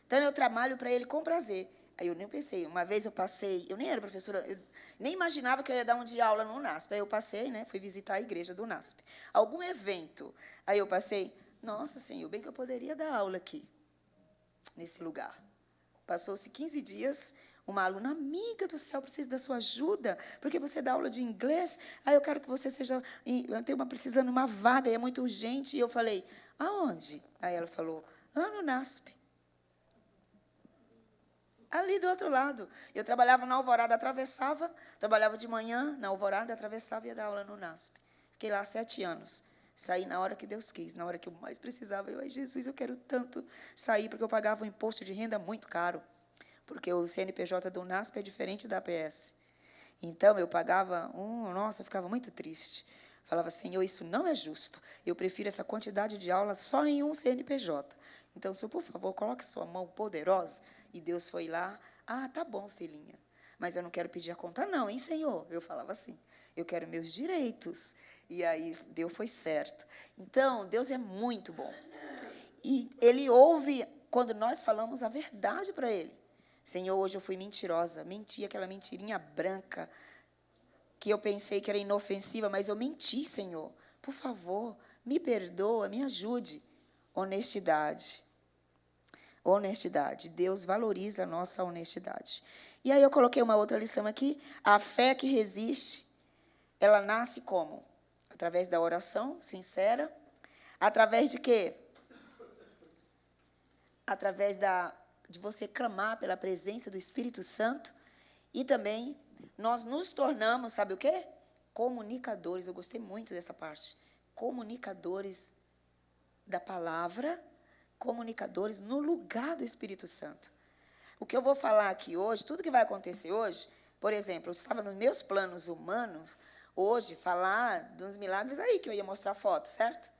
Então, eu trabalho para Ele com prazer. Aí eu nem pensei, uma vez eu passei, eu nem era professora, eu nem imaginava que eu ia dar um dia de aula no NASP. Aí eu passei, né, fui visitar a igreja do NASP. Algum evento, aí eu passei, nossa, Senhor, bem que eu poderia dar aula aqui, nesse lugar. Passou-se 15 dias, uma aluna, amiga do céu, preciso da sua ajuda, porque você dá aula de inglês, aí eu quero que você seja, eu tenho precisando de uma vaga, é muito urgente. E eu falei, aonde? Aí ela falou, lá no NASP. Ali do outro lado. Eu trabalhava na Alvorada, atravessava, trabalhava de manhã na Alvorada, atravessava e ia dar aula no NASP. Fiquei lá 7 anos. Saí na hora que Deus quis, na hora que eu mais precisava. Ai, Jesus, eu quero tanto sair, porque eu pagava um imposto de renda muito caro. Porque o CNPJ do NASP é diferente da APS. Então, eu pagava, nossa, eu ficava muito triste. Falava, Senhor, isso não é justo. Eu prefiro essa quantidade de aulas só em um CNPJ. Então, Senhor, por favor, coloque sua mão poderosa. E Deus foi lá, tá bom, filhinha, mas eu não quero pedir a conta não, hein, Senhor? Eu falava assim, eu quero meus direitos. E aí, Deus foi certo. Então, Deus é muito bom. E Ele ouve quando nós falamos a verdade para Ele. Senhor, hoje eu fui mentirosa, menti aquela mentirinha branca, que eu pensei que era inofensiva, mas eu menti, Senhor. Por favor, me perdoa, me ajude. Honestidade. Honestidade. Deus valoriza a nossa honestidade. E aí eu coloquei uma outra lição aqui. A fé que resiste, ela nasce como? Através da oração sincera. Através de quê? Através de você clamar pela presença do Espírito Santo. E também nós nos tornamos, sabe o quê? Comunicadores. Eu gostei muito dessa parte. Comunicadores da palavra, comunicadores no lugar do Espírito Santo. O que eu vou falar aqui hoje, tudo que vai acontecer hoje, por exemplo, eu estava nos meus planos humanos, hoje, falar dos milagres aí, que eu ia mostrar foto, certo?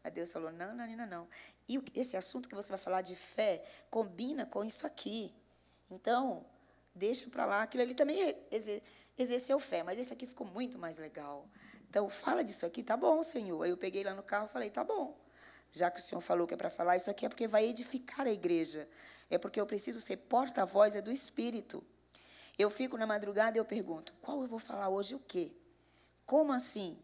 Aí Deus falou, não. E esse assunto que você vai falar de fé, combina com isso aqui. Então, deixa para lá, aquilo ali também exerceu fé, mas esse aqui ficou muito mais legal. Então, fala disso aqui, tá bom, Senhor. Aí eu peguei lá no carro e falei, tá bom. Já que o Senhor falou que é para falar, isso aqui é porque vai edificar a igreja. É porque eu preciso ser porta-voz do Espírito. Eu fico na madrugada e eu pergunto, qual eu vou falar hoje o quê? Como assim?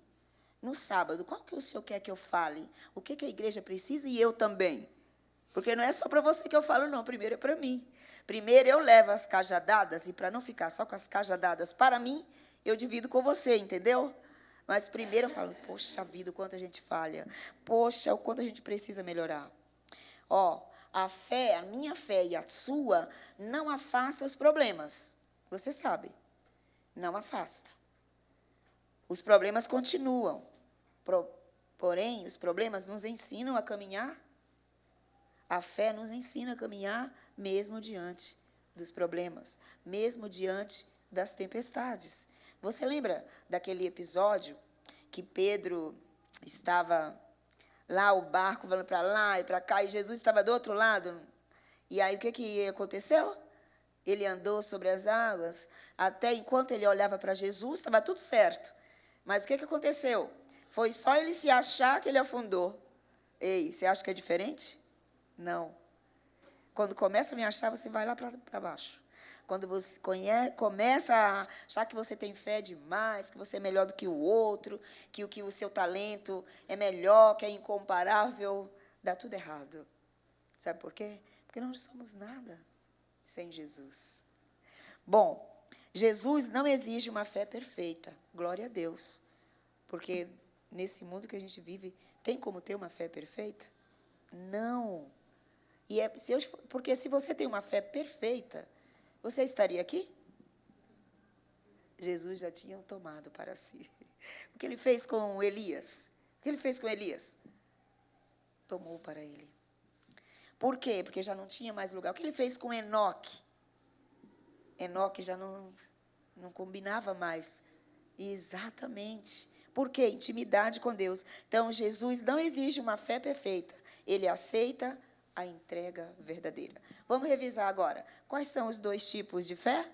No sábado, qual que o Senhor quer que eu fale? O que a igreja precisa e eu também? Porque não é só para você que eu falo, não. Primeiro é para mim. Primeiro eu levo as cajadadas, e para não ficar só com as cajadadas para mim, eu divido com você, entendeu? Mas primeiro eu falo, poxa vida, o quanto a gente falha. Poxa, o quanto a gente precisa melhorar. A fé, a minha fé e a sua, não afasta os problemas. Você sabe, não afasta. Os problemas continuam. Porém, os problemas nos ensinam a caminhar. A fé nos ensina a caminhar mesmo diante dos problemas, mesmo diante das tempestades. Você lembra daquele episódio que Pedro estava lá, o barco falando para lá e para cá, e Jesus estava do outro lado? E aí o que aconteceu? Ele andou sobre as águas, até enquanto ele olhava para Jesus, estava tudo certo. Mas o que aconteceu? Foi só ele se achar que ele afundou. Ei, você acha que é diferente? Não. Quando começa a me achar, você vai lá para baixo. Quando você começa a achar que você tem fé demais, que você é melhor do que o outro, que o seu talento é melhor, que é incomparável, dá tudo errado. Sabe por quê? Porque nós não somos nada sem Jesus. Bom, Jesus não exige uma fé perfeita, glória a Deus, porque nesse mundo que a gente vive, tem como ter uma fé perfeita? Não. Porque se você tem uma fé perfeita, você estaria aqui? Jesus já tinha tomado para si. O que ele fez com Elias? O que ele fez com Elias? Tomou para ele. Por quê? Porque já não tinha mais lugar. O que ele fez com Enoque? Enoque já não combinava mais. Exatamente. Por quê? Intimidade com Deus. Então, Jesus não exige uma fé perfeita. Ele aceita a entrega verdadeira. Vamos revisar agora. Quais são os dois tipos de fé?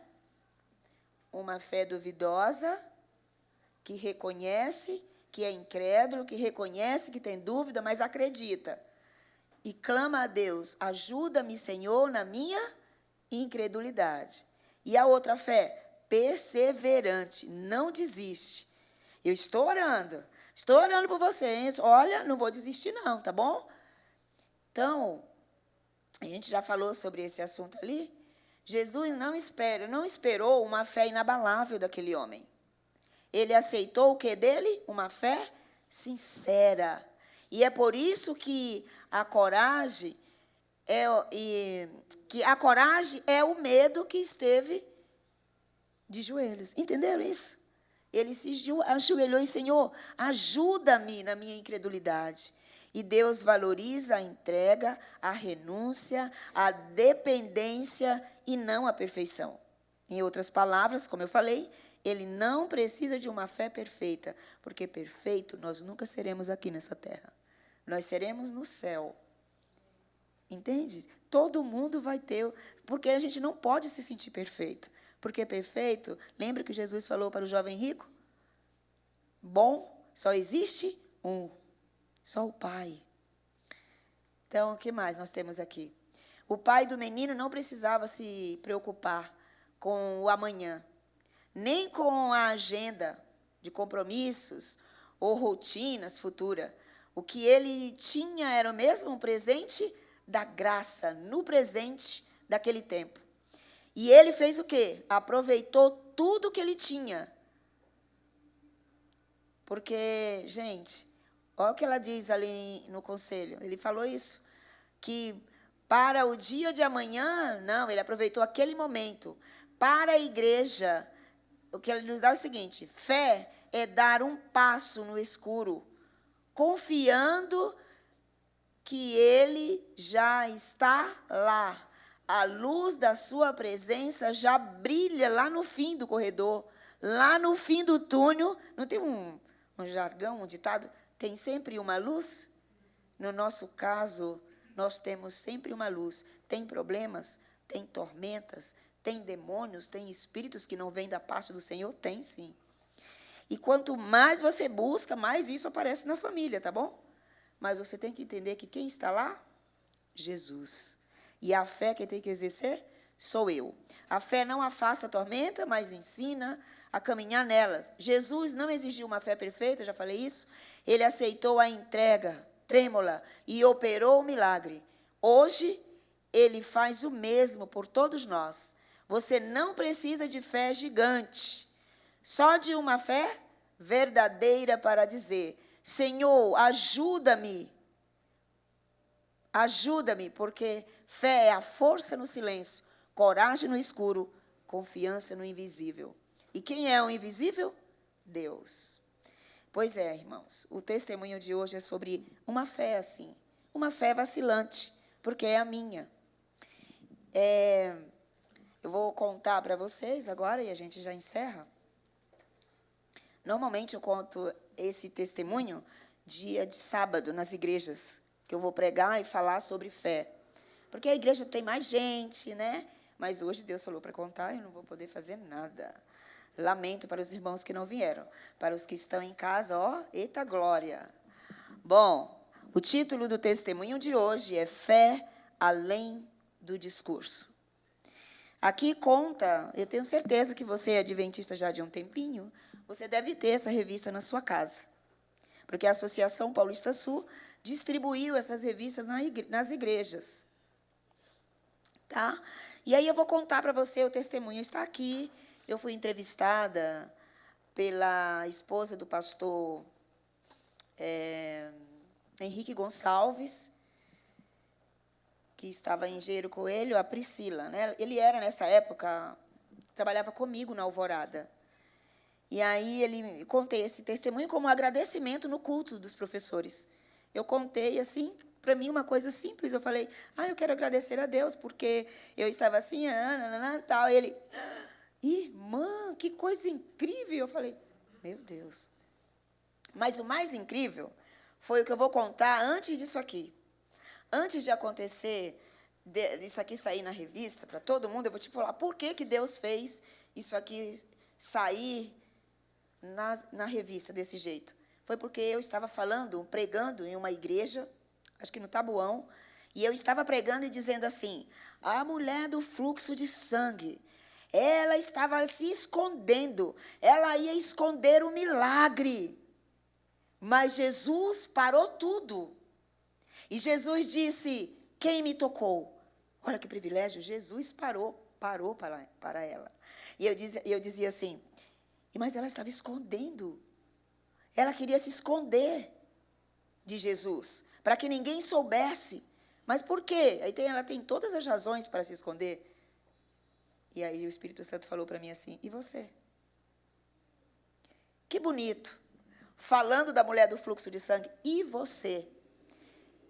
Uma fé duvidosa, que reconhece, que é incrédulo, que reconhece que tem dúvida, mas acredita. E clama a Deus, ajuda-me, Senhor, na minha incredulidade. E a outra fé, perseverante, não desiste. Eu estou orando por você, hein? Olha, não vou desistir não, tá bom? Então, a gente já falou sobre esse assunto ali. Jesus não esperou uma fé inabalável daquele homem. Ele aceitou o que dele? Uma fé sincera. E é por isso que a coragem é o medo que esteve de joelhos. Entenderam isso? Ele se ajoelhou e, Senhor, ajuda-me na minha incredulidade. E Deus valoriza a entrega, a renúncia, a dependência e não a perfeição. Em outras palavras, como eu falei, ele não precisa de uma fé perfeita, porque perfeito nós nunca seremos aqui nessa terra. Nós seremos no céu. Entende? Todo mundo vai ter, porque a gente não pode se sentir perfeito. Porque perfeito, lembra que Jesus falou para o jovem rico? Bom, só existe um. Só o pai. Então, o que mais nós temos aqui? O pai do menino não precisava se preocupar com o amanhã, nem com a agenda de compromissos ou rotinas futuras. O que ele tinha era mesmo um presente da graça, no presente daquele tempo. E ele fez o quê? Aproveitou tudo que ele tinha. Porque, gente, olha o que ela diz ali no conselho. Ele falou isso, que para o dia de amanhã, não, ele aproveitou aquele momento. Para a igreja, o que ele nos dá é o seguinte: fé é dar um passo no escuro, confiando que ele já está lá. A luz da sua presença já brilha lá no fim do corredor, lá no fim do túnel. Não tem um jargão, um ditado? Tem sempre uma luz? No nosso caso, nós temos sempre uma luz. Tem problemas, tem tormentas, tem demônios, tem espíritos que não vêm da parte do Senhor? Tem, sim. E quanto mais você busca, mais isso aparece na família, tá bom? Mas você tem que entender que quem está lá? Jesus. E a fé que tem que exercer sou eu. A fé não afasta a tormenta, mas ensina a caminhar nelas. Jesus não exigiu uma fé perfeita, já falei isso. Ele aceitou a entrega trêmula e operou o milagre. Hoje, ele faz o mesmo por todos nós. Você não precisa de fé gigante, só de uma fé verdadeira para dizer: Senhor, ajuda-me. Ajuda-me, porque fé é a força no silêncio, coragem no escuro, confiança no invisível. E quem é o invisível? Deus. Pois é, irmãos, o testemunho de hoje é sobre uma fé assim, uma fé vacilante, porque é a minha. Eu vou contar para vocês agora e a gente já encerra. Normalmente eu conto esse testemunho dia de sábado nas igrejas, que eu vou pregar e falar sobre fé. Porque a igreja tem mais gente, né? Mas hoje Deus falou para contar e eu não vou poder fazer nada. Lamento para os irmãos que não vieram. Para os que estão em casa, ó, eita glória. Bom, o título do testemunho de hoje é Fé Além do Discurso. Aqui conta, eu tenho certeza que você é adventista já de um tempinho, você deve ter essa revista na sua casa. Porque a Associação Paulista Sul distribuiu essas revistas nas igrejas. Tá? E aí eu vou contar para você, o testemunho está aqui. Eu fui entrevistada pela esposa do pastor Henrique Gonçalves, que estava em Engenheiro Coelho, a Priscila. Né? Ele era, nessa época, trabalhava comigo na Alvorada. E aí contei esse testemunho como agradecimento no culto dos professores. Eu contei assim, para mim, uma coisa simples. Eu falei, eu quero agradecer a Deus, porque eu estava assim, tal. Ele, irmã, que coisa incrível. Eu falei, meu Deus. Mas o mais incrível foi o que eu vou contar antes disso aqui. Antes de acontecer, isso aqui sair na revista, para todo mundo, eu vou te falar por que Deus fez isso aqui sair na revista desse jeito. Foi porque eu estava pregando em uma igreja, acho que no Tabuão, e eu estava pregando e dizendo assim, a mulher do fluxo de sangue, ela estava se escondendo, ela ia esconder o milagre, mas Jesus parou tudo. E Jesus disse, quem me tocou? Olha que privilégio, Jesus parou para ela. E eu dizia assim, mas ela estava escondendo. Ela queria se esconder de Jesus, para que ninguém soubesse. Mas por quê? Aí ela tem todas as razões para se esconder. E aí o Espírito Santo falou para mim assim, e você? Que bonito. Falando da mulher do fluxo de sangue, e você?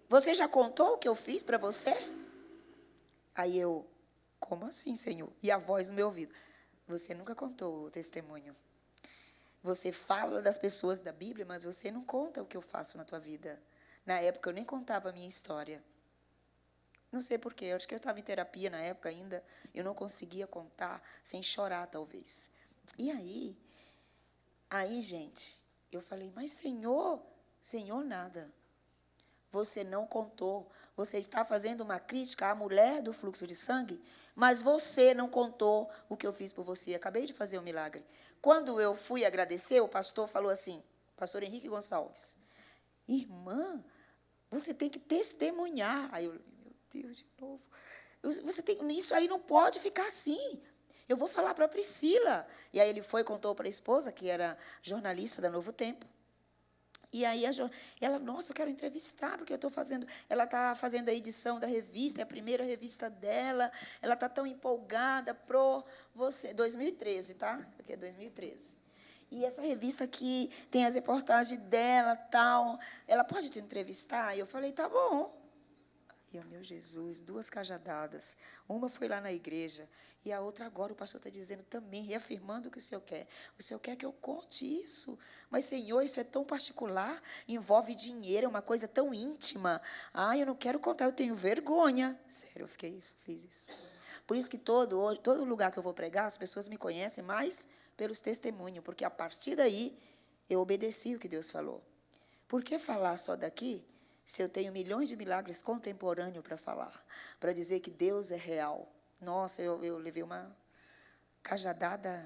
Você já contou o que eu fiz para você? Aí eu, como assim, Senhor? E a voz no meu ouvido, você nunca contou o testemunho. Você fala das pessoas da Bíblia, mas você não conta o que eu faço na tua vida. Na época, eu nem contava a minha história. Não sei porquê, eu acho que eu estava em terapia na época ainda, eu não conseguia contar sem chorar, talvez. E aí, gente, eu falei, mas Senhor nada. Você não contou. Você está fazendo uma crítica à mulher do fluxo de sangue, mas você não contou o que eu fiz por você. Acabei de fazer um milagre. Quando eu fui agradecer, o pastor falou assim, pastor Henrique Gonçalves, irmã, você tem que testemunhar. Aí eu, meu Deus, de novo. Isso aí não pode ficar assim. Eu vou falar para a Priscila. E aí ele contou para a esposa, que era jornalista da Novo Tempo. E aí ela, nossa, eu quero entrevistar, porque ela está fazendo a edição da revista, é a primeira revista dela, ela está tão empolgada pro você, 2013, tá? Aqui é 2013. E essa revista aqui tem as reportagens dela, tal, ela pode te entrevistar? E eu falei, tá bom. E eu, meu Jesus, 2 cajadadas, uma foi lá na igreja, e a outra agora o pastor está dizendo também, reafirmando o que o Senhor quer. O Senhor quer que eu conte isso. Mas, Senhor, isso é tão particular, envolve dinheiro, é uma coisa tão íntima. Eu não quero contar, eu tenho vergonha. Sério, eu fiz isso. Por isso que todo lugar que eu vou pregar, as pessoas me conhecem mais pelos testemunhos, porque a partir daí eu obedeci o que Deus falou. Por que falar só daqui, se eu tenho milhões de milagres contemporâneos para falar, para dizer que Deus é real? Nossa, eu levei uma cajadada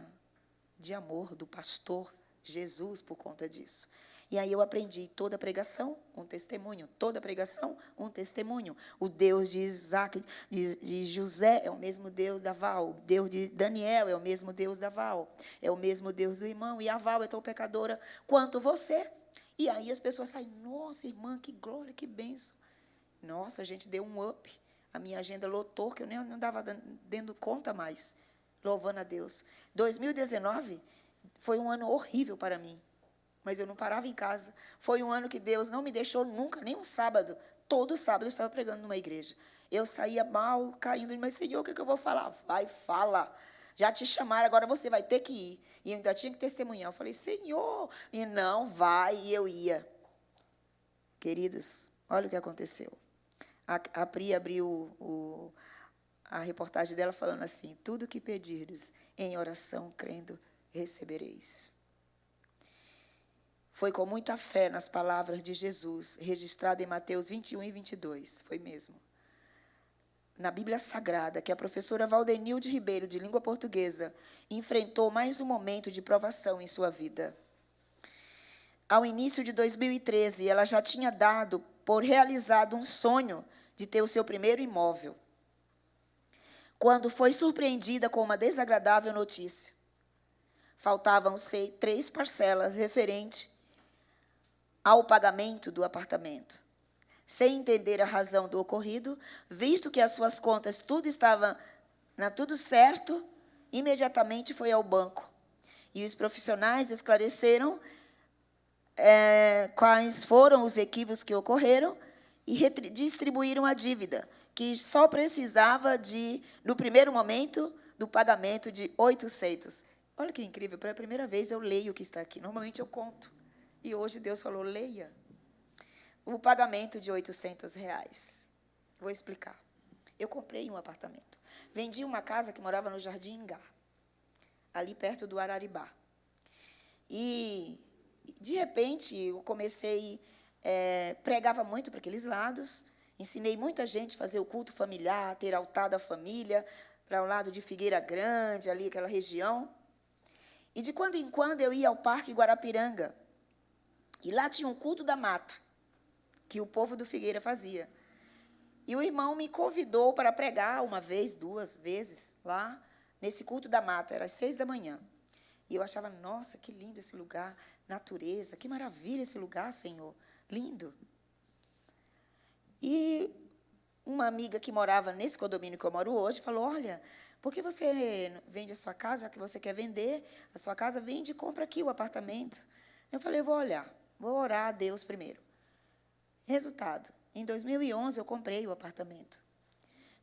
de amor do pastor Jesus por conta disso. E aí eu aprendi, toda pregação, um testemunho. Toda pregação, um testemunho. O Deus de Isaac, de José, é o mesmo Deus da Val. O Deus de Daniel é o mesmo Deus da Val. É o mesmo Deus do irmão. E a Val é tão pecadora quanto você. E aí as pessoas saem, nossa, irmã, que glória, que bênção. Nossa, a gente deu um up. A minha agenda lotou, que eu nem não dava dando conta mais. Louvando a Deus. 2019 foi um ano horrível para mim. Mas eu não parava em casa. Foi um ano que Deus não me deixou nunca, nem um sábado. Todo sábado eu estava pregando numa igreja. Eu saía mal, caindo, mas Senhor, o que eu vou falar? Vai, fala. Já te chamaram, agora você vai ter que ir. E eu ainda tinha que testemunhar. Eu falei, Senhor, e não, vai, e eu ia. Queridos, olha o que aconteceu. A Pri abriu a reportagem dela falando assim, tudo que pedires em oração, crendo, recebereis. Foi com muita fé nas palavras de Jesus, registrado em Mateus 21 e 22, foi mesmo. Na Bíblia Sagrada, que a professora Valdenilde Ribeiro, de língua portuguesa, enfrentou mais um momento de provação em sua vida. Ao início de 2013, ela já tinha dado por realizado um sonho de ter o seu primeiro imóvel, quando foi surpreendida com uma desagradável notícia. Faltavam 3 parcelas referentes ao pagamento do apartamento. Sem entender a razão do ocorrido, visto que as suas contas tudo estava tudo certo, imediatamente foi ao banco. E os profissionais esclareceram quais foram os equívocos que ocorreram e distribuíram a dívida, que só precisava no primeiro momento, do pagamento de 800. Olha que incrível, pela primeira vez eu leio o que está aqui. Normalmente eu conto. E hoje Deus falou, leia. O pagamento de R$800. Vou explicar. Eu comprei um apartamento. Vendi uma casa que morava no Jardim Ingá, ali perto do Araribá. E, de repente, eu comecei, pregava muito para aqueles lados, ensinei muita gente a fazer o culto familiar, ter altar da família, para o lado de Figueira Grande, ali, aquela região. E, de quando em quando, eu ia ao Parque Guarapiranga. E lá tinha um culto da mata, que o povo do Figueira fazia. E o irmão me convidou para pregar uma vez, 2 vezes, lá, nesse culto da mata. Era às 6 da manhã. E eu achava, nossa, que lindo esse lugar, natureza, que maravilha esse lugar, Senhor, lindo. E uma amiga que morava nesse condomínio que eu moro hoje falou, olha, por que você vende a sua casa, já que você quer vender a sua casa, vende e compra aqui o apartamento. Eu falei, eu vou olhar, vou orar a Deus primeiro. Resultado, em 2011 eu comprei o apartamento.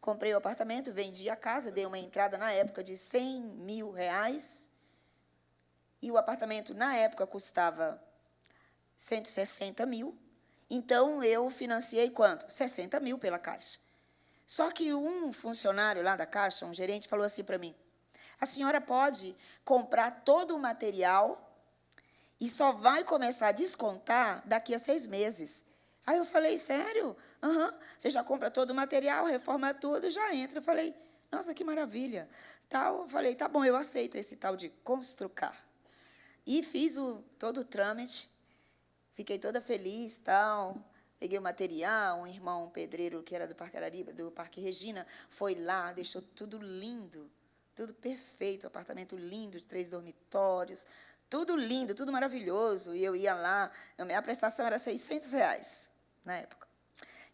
Comprei o apartamento, vendi a casa, dei uma entrada na época de R$100 mil, e o apartamento, na época, custava 160 mil. Então, eu financiei quanto? 60 mil pela Caixa. Só que um funcionário lá da Caixa, um gerente, falou assim para mim, a senhora pode comprar todo o material e só vai começar a descontar daqui a 6 meses. Aí eu falei, sério? Aham. Você já compra todo o material, reforma tudo, já entra. Eu falei, nossa, que maravilha. Tal. Eu falei, tá bom, eu aceito esse tal de Construcar. E fiz todo o trâmite, fiquei toda feliz, tal. Peguei o material, um irmão pedreiro que era do Parque Arariba, do Parque Regina, foi lá, deixou tudo lindo, tudo perfeito, apartamento lindo, de 3 dormitórios, tudo lindo, tudo maravilhoso. E eu ia lá, a prestação era R$600 na época.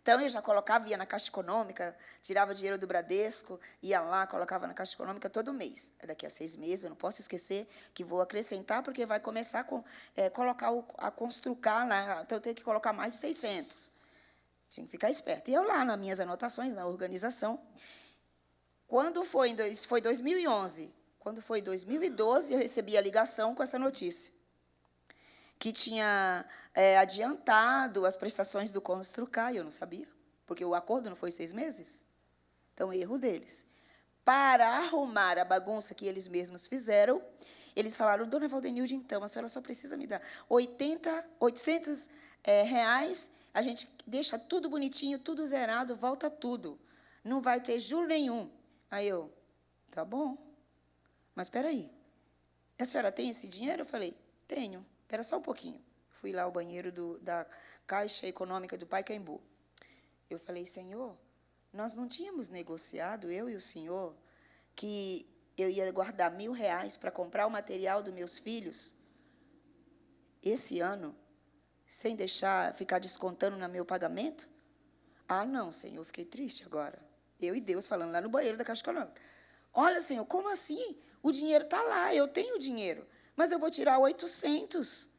Então, eu já colocava, ia na Caixa Econômica, tirava dinheiro do Bradesco, ia lá, colocava na Caixa Econômica todo mês. Daqui a 6 meses, eu não posso esquecer que vou acrescentar, porque vai começar a colocar a Construcar, então eu tenho que colocar mais de 600. Tinha que ficar esperto. E eu lá, nas minhas anotações, na organização. Quando foi 2011, quando foi 2012, eu recebi a ligação com essa notícia, que tinha adiantado as prestações do Construcar, e eu não sabia, porque o acordo não foi 6 meses. Então, erro deles. Para arrumar a bagunça que eles mesmos fizeram, eles falaram, dona Valdenilde, então, a senhora só precisa me dar 800 reais, a gente deixa tudo bonitinho, tudo zerado, volta tudo. Não vai ter juro nenhum. Aí eu, tá bom, mas espera aí, a senhora tem esse dinheiro? Eu falei, tenho, espera só um pouquinho. Fui lá ao banheiro da Caixa Econômica do Pacaembu. Eu falei, Senhor, nós não tínhamos negociado, eu e o senhor, que eu ia guardar R$1.000 para comprar o material dos meus filhos esse ano, sem ficar descontando no meu pagamento? Ah, não, Senhor, eu fiquei triste agora. Eu e Deus falando lá no banheiro da Caixa Econômica. Olha, Senhor, como assim? O dinheiro está lá, eu tenho o dinheiro, mas eu vou tirar 800.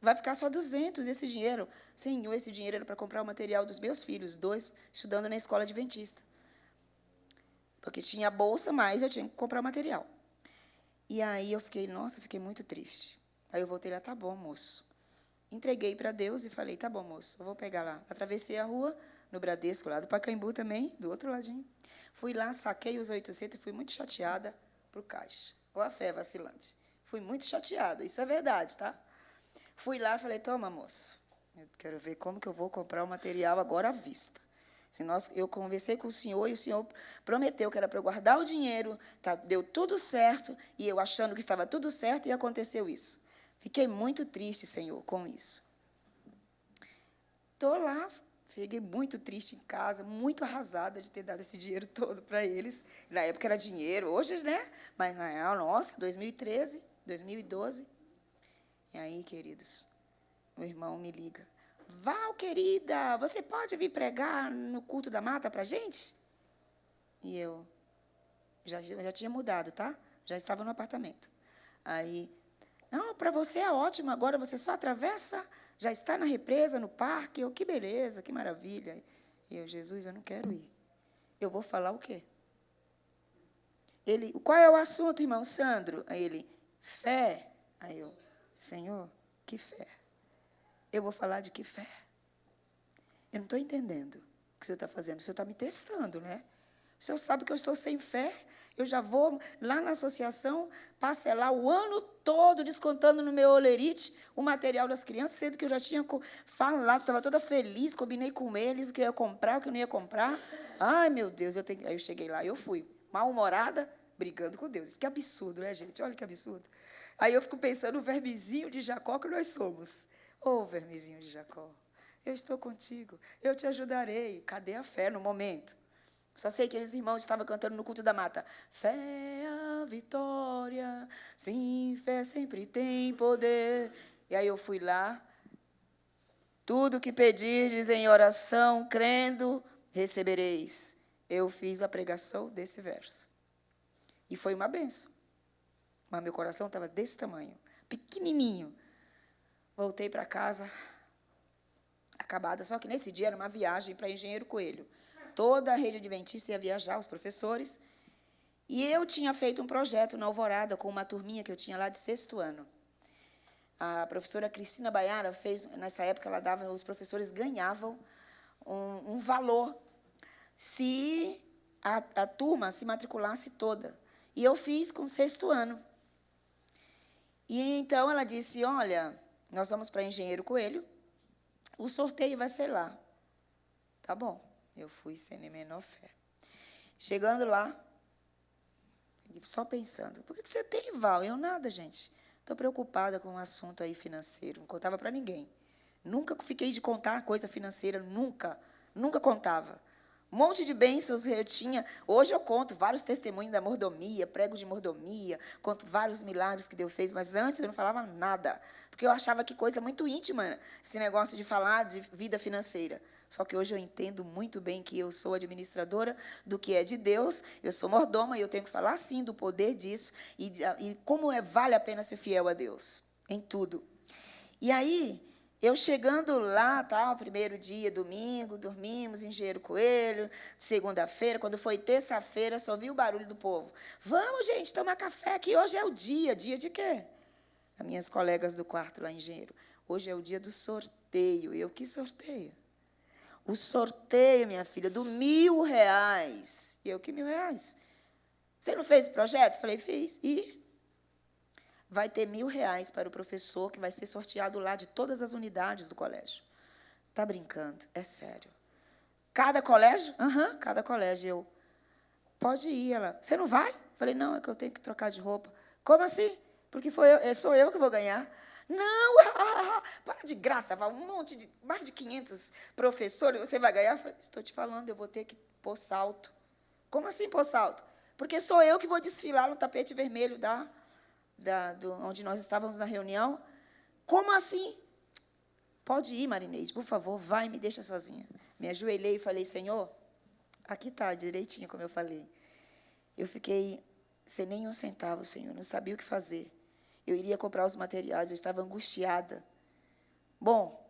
Vai ficar só 200 esse dinheiro. Senhor, esse dinheiro era para comprar o material dos meus filhos, 2 estudando na escola adventista. Porque tinha a bolsa, mas eu tinha que comprar o material. E aí eu fiquei, nossa, fiquei muito triste. Aí eu voltei lá, tá bom, moço. Entreguei para Deus e falei, tá bom, moço, eu vou pegar lá. Atravessei a rua, no Bradesco, lá do Pacaembu também, do outro ladinho. Fui lá, saquei os 800 e fui muito chateada para o caixa. Ou a fé vacilante. Fui muito chateada, isso é verdade, tá? Fui lá e falei, toma, moço, eu quero ver como que eu vou comprar o material agora à vista. Eu conversei com o senhor, e o senhor prometeu que era para eu guardar o dinheiro, tá, deu tudo certo, e eu achando que estava tudo certo, e aconteceu isso. Fiquei muito triste, Senhor, com isso. Estou lá, Fiquei muito triste em casa, muito arrasada de ter dado esse dinheiro todo para eles. Na época era dinheiro, hoje, né? Mas, nossa, 2013, 2012. E aí, queridos, o irmão me liga. Val, querida, você pode vir pregar no culto da mata para a gente? E eu já tinha mudado, tá? Já estava no apartamento. Aí, não, para você é ótimo, agora você só atravessa, já está na represa, no parque. Eu, que beleza, que maravilha. E eu, Jesus, eu não quero ir. Eu vou falar o quê? Ele, qual é o assunto, irmão Sandro? Aí ele, fé. Aí eu, Senhor, que fé? Eu vou falar de que fé? Eu não estou entendendo o que o Senhor está fazendo. O Senhor está me testando, né? O Senhor sabe que eu estou sem fé. Eu já vou lá na associação parcelar o ano todo, descontando no meu olerite o material das crianças, sendo que eu já tinha falado, estava toda feliz, combinei com eles o que eu ia comprar, o que eu não ia comprar. Ai, meu Deus, aí eu cheguei lá, eu fui mal-humorada, brigando com Deus. Isso que absurdo, né, gente? Olha que absurdo. Aí eu fico pensando no vermezinho de Jacó que nós somos. Ô, vermezinho de Jacó, eu estou contigo, eu te ajudarei. Cadê a fé no momento? Só sei que aqueles irmãos estavam cantando no culto da mata. Fé é a vitória, sim, fé sempre tem poder. E aí eu fui lá. Tudo que pedirdes em oração, crendo, recebereis. Eu fiz a pregação desse verso. E foi uma bênção. Mas meu coração estava desse tamanho, pequenininho. Voltei para casa, acabada. Só que nesse dia era uma viagem para Engenheiro Coelho. Toda a rede adventista ia viajar, os professores. E eu tinha feito um projeto na Alvorada com uma turminha que eu tinha lá de 6º ano. A professora Cristina Baiara fez, nessa época, ela dava, os professores ganhavam um valor se a turma se matriculasse toda. E eu fiz com 6º ano. E então ela disse, olha, nós vamos para Engenheiro Coelho, o sorteio vai ser lá. Tá bom. Eu fui sem nem menor fé. Chegando lá, só pensando, por que você tem, Val? Eu nada, gente. Estou preocupada com um assunto aí financeiro. Não contava para ninguém. Nunca fiquei de contar coisa financeira, nunca contava. Um monte de bênçãos eu tinha. Hoje eu conto vários testemunhos da mordomia, prego de mordomia, conto vários milagres que Deus fez, mas antes eu não falava nada, porque eu achava que coisa muito íntima, esse negócio de falar de vida financeira. Só que hoje eu entendo muito bem que eu sou administradora do que é de Deus, eu sou mordoma e eu tenho que falar, sim, do poder disso e como vale a pena ser fiel a Deus, em tudo. E aí, eu chegando lá, tá, primeiro dia, domingo, dormimos em Engenheiro Coelho, segunda-feira, quando foi terça-feira, só vi o barulho do povo. Vamos, gente, tomar café, que hoje é o dia. Dia de quê? As minhas colegas do quarto lá em Engenheiro. Hoje é o dia do sorteio. Eu, que sorteio? O sorteio, minha filha, do R$1.000. Eu, que R$1.000? Você não fez o projeto? Falei, fiz. E vai ter R$1.000 para o professor, que vai ser sorteado lá de todas as unidades do colégio. Está brincando? É sério. Cada colégio? Aham, cada colégio. Eu, pode ir. Ela, você não vai? Falei, não, é que eu tenho que trocar de roupa. Como assim? Porque sou eu que vou ganhar. Não, para de graça, vai um monte de, mais de 500 professores, você vai ganhar? Eu falei, estou te falando, eu vou ter que pôr salto. Como assim pôr salto? Porque sou eu que vou desfilar no tapete vermelho onde nós estávamos na reunião. Como assim? Pode ir, Marineide, por favor, vai e me deixa sozinha. Me ajoelhei e falei, Senhor, aqui está, direitinho, como eu falei. Eu fiquei sem nem um centavo, Senhor, não sabia o que fazer. Eu iria comprar os materiais, eu estava angustiada. Bom,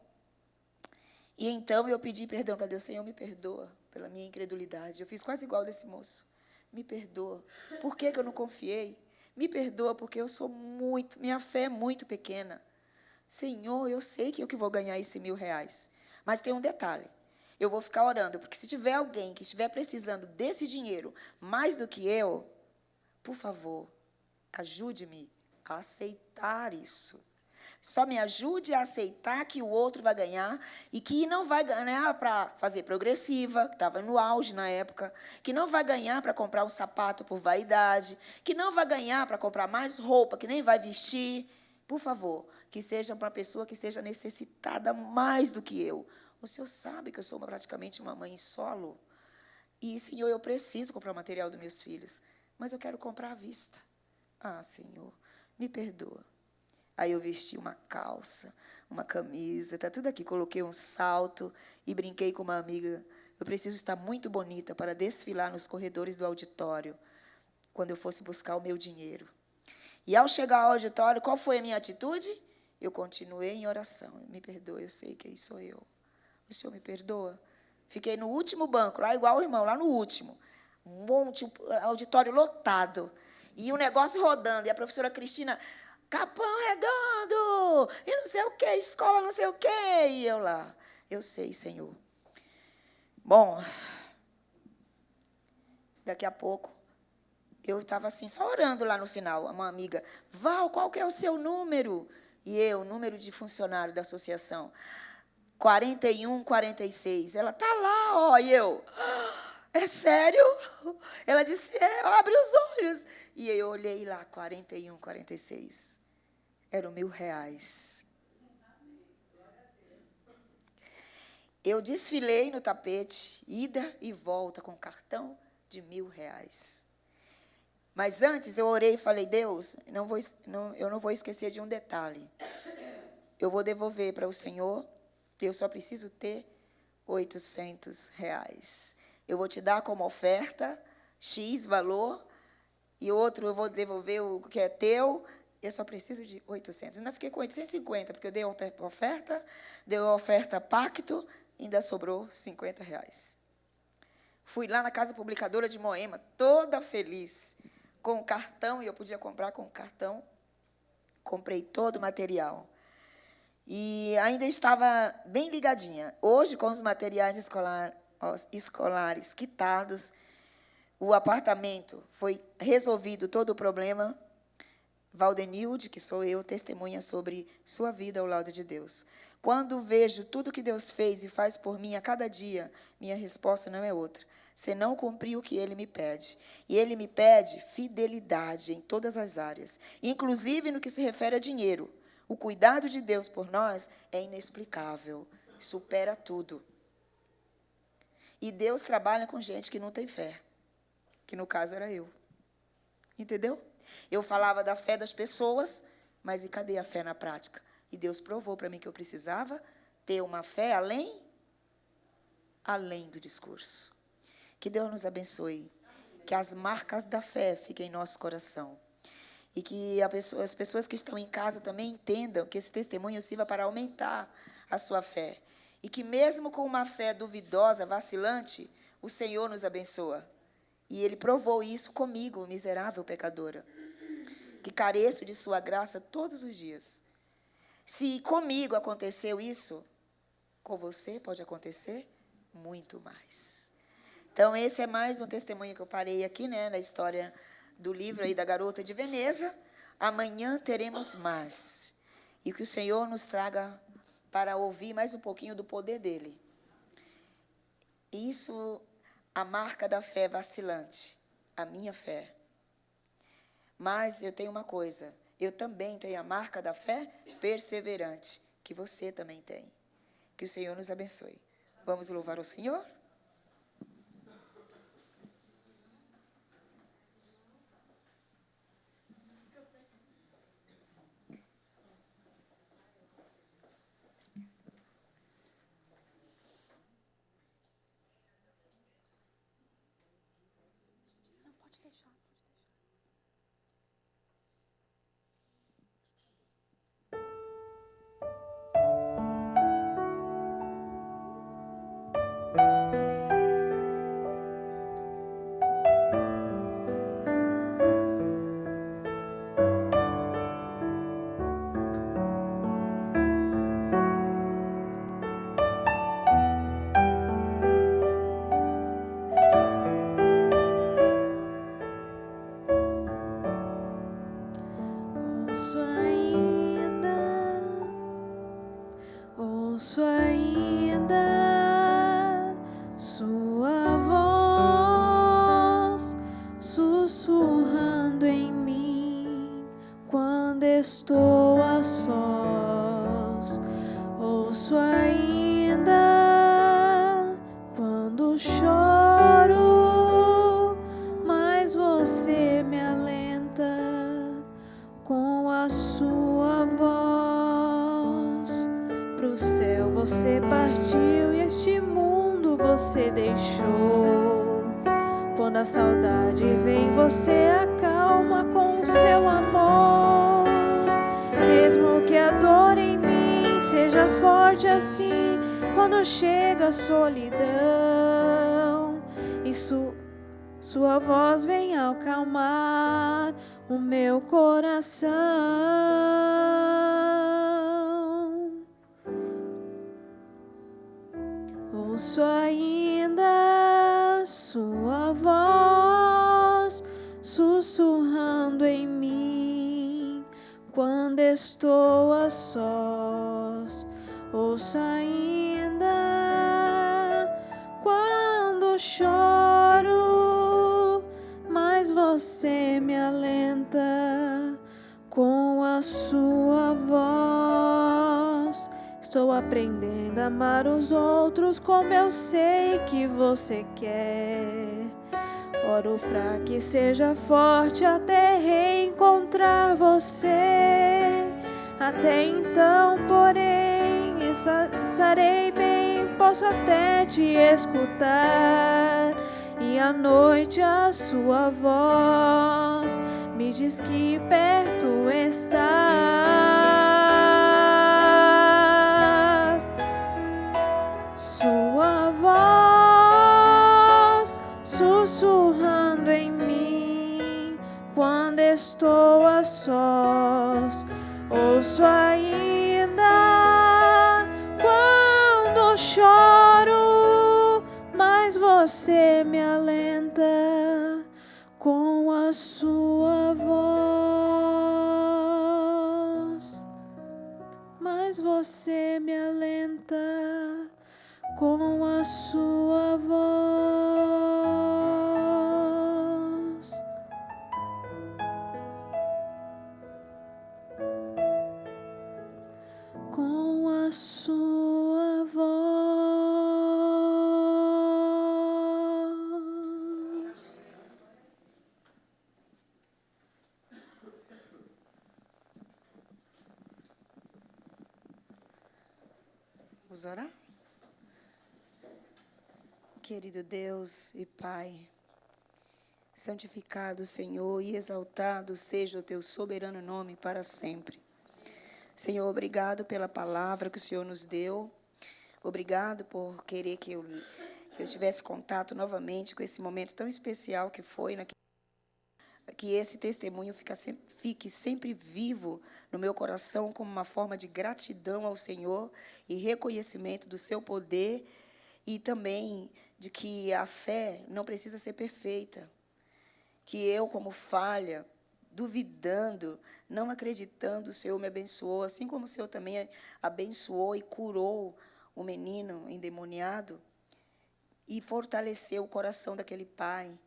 e então eu pedi perdão para Deus, Senhor, me perdoa pela minha incredulidade. Eu fiz quase igual desse moço. Me perdoa. Por que eu não confiei? Me perdoa porque minha fé é muito pequena. Senhor, eu sei que eu que vou ganhar esse R$1.000. Mas tem um detalhe. Eu vou ficar orando, porque se tiver alguém que estiver precisando desse dinheiro mais do que eu, por favor, ajude-me a aceitar isso. Só me ajude a aceitar que o outro vai ganhar e que não vai ganhar para fazer progressiva, que estava no auge na época, que não vai ganhar para comprar um sapato por vaidade, que não vai ganhar para comprar mais roupa, que nem vai vestir. Por favor, que seja para uma pessoa que seja necessitada mais do que eu. O Senhor sabe que eu sou praticamente uma mãe solo. E, Senhor, eu preciso comprar o material dos meus filhos, mas eu quero comprar à vista. Ah, Senhor, me perdoa. Aí eu vesti uma calça, uma camisa, está tudo aqui. Coloquei um salto e brinquei com uma amiga. Eu preciso estar muito bonita para desfilar nos corredores do auditório quando eu fosse buscar o meu dinheiro. E, ao chegar ao auditório, qual foi a minha atitude? Eu continuei em oração. Me perdoa, eu sei que sou eu. O Senhor me perdoa? Fiquei no último banco, lá igual o irmão, lá no último. Um monte, auditório lotado. E o negócio rodando. E a professora Cristina, Capão Redondo, e não sei o quê, escola não sei o quê. E eu lá, eu sei, Senhor. Bom, daqui a pouco, eu estava assim, só orando lá no final. Uma amiga, Val, qual que é o seu número? E eu, número de funcionário da associação, 4146. Ela, tá lá, ó. E eu, é sério? Ela disse, abre os olhos. E eu olhei lá, 4146. Eram R$1.000. Eu desfilei no tapete, ida e volta, com cartão de R$1.000. Mas antes eu orei e falei, Deus, eu não vou esquecer de um detalhe. Eu vou devolver para o Senhor, eu só preciso ter R$800. Eu vou te dar como oferta, X valor, e outro eu vou devolver o que é teu, eu só preciso de 800. Ainda fiquei com 850, porque eu dei oferta, dei oferta pacto, ainda sobrou R$50. Fui lá na Casa Publicadora de Moema, toda feliz, com o cartão, e eu podia comprar com o cartão. Comprei todo o material. E ainda estava bem ligadinha. Hoje, com os materiais escolares quitados, o apartamento foi resolvido, todo o problema. Valdenilde, que sou eu, testemunha sobre sua vida ao lado de Deus. Quando vejo tudo que Deus fez e faz por mim a cada dia, minha resposta não é outra, senão cumprir o que Ele me pede. E Ele me pede fidelidade em todas as áreas, inclusive no que se refere a dinheiro. O cuidado de Deus por nós é inexplicável, supera tudo. E Deus trabalha com gente que não tem fé, que no caso era eu. Entendeu? Eu falava da fé das pessoas, mas e cadê a fé na prática? E Deus provou para mim que eu precisava ter uma fé além do discurso. Que Deus nos abençoe. Que as marcas da fé fiquem em nosso coração. E que as pessoas que estão em casa também entendam que esse testemunho sirva para aumentar a sua fé. E que mesmo com uma fé duvidosa, vacilante, o Senhor nos abençoa. E Ele provou isso comigo, miserável pecadora, que careço de sua graça todos os dias. Se comigo aconteceu isso, com você pode acontecer muito mais. Então, esse é mais um testemunho que eu parei aqui, né, na história do livro aí da Garota de Veneza. Amanhã teremos mais. E que o Senhor nos traga para ouvir mais um pouquinho do poder dEle. Isso, a marca da fé vacilante, a minha fé. Mas eu tenho uma coisa, eu também tenho a marca da fé perseverante, que você também tem. Que o Senhor nos abençoe. Vamos louvar o Senhor? Ouço ainda sua voz sussurrando em mim quando estou a sós. ainda quando choro, mas você me alenta com a sua voz. Pro céu você partiu e este mundo você deixou. Quando a saudade vem, você acalma com o seu amor. Mesmo que a dor em mim seja forte assim, quando chega a solidão, sua voz vem acalmar o meu coração. Ouço ainda sua voz sussurrando em mim quando estou a sós. Ouço ainda quando choro, mas você me alenta com a sua voz. Estou aprendendo a amar os outros como eu sei que você quer. Oro pra que seja forte até reencontrar você. Até então, porém, estarei bem, posso até te escutar. E à noite a sua voz me diz que perto estás. Sua voz sussurrando em mim quando estou a sós. Ouço ainda quando choro, mas você me alenta com a sua voz. Mas você me alenta com a sua voz. Com a sua voz. Vamos orar? Querido Deus e Pai, santificado, Senhor, e exaltado seja o teu soberano nome para sempre. Senhor, obrigado pela palavra que o Senhor nos deu. Obrigado por querer que eu tivesse contato novamente com esse momento tão especial que foi, que esse testemunho fique sempre vivo no meu coração como uma forma de gratidão ao Senhor e reconhecimento do seu poder, e também de que a fé não precisa ser perfeita, que eu, como falha, duvidando, não acreditando, o Senhor me abençoou, assim como o Senhor também abençoou e curou o menino endemoniado e fortaleceu o coração daquele pai.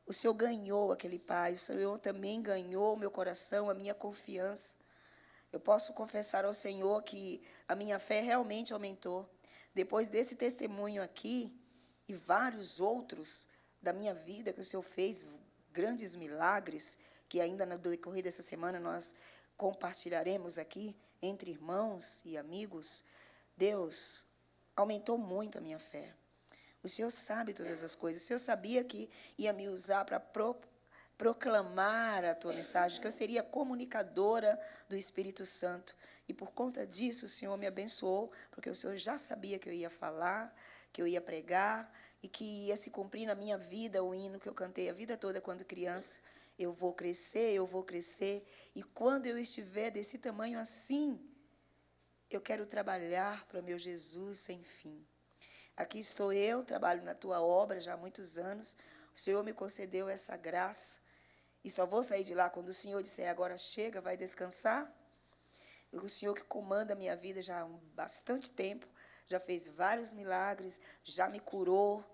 O Senhor ganhou aquele pai, o Senhor também ganhou o meu coração, a minha confiança. Eu posso confessar ao Senhor que a minha fé realmente aumentou. Depois desse testemunho aqui e vários outros da minha vida que o Senhor fez, grandes milagres, que ainda no decorrer dessa semana nós compartilharemos aqui entre irmãos e amigos, Deus aumentou muito a minha fé. O Senhor sabe todas as coisas. O Senhor sabia que ia me usar para proclamar a tua mensagem, que eu seria comunicadora do Espírito Santo. E por conta disso, o Senhor me abençoou, porque o Senhor já sabia que eu ia falar, que eu ia pregar, e que ia se cumprir na minha vida o hino que eu cantei a vida toda quando criança. Eu vou crescer, e quando eu estiver desse tamanho assim, eu quero trabalhar para o meu Jesus sem fim. Aqui estou eu, trabalho na tua obra já há muitos anos. O Senhor me concedeu essa graça. E só vou sair de lá quando o Senhor disser, agora chega, vai descansar. O Senhor que comanda a minha vida já há bastante tempo, já fez vários milagres, já me curou,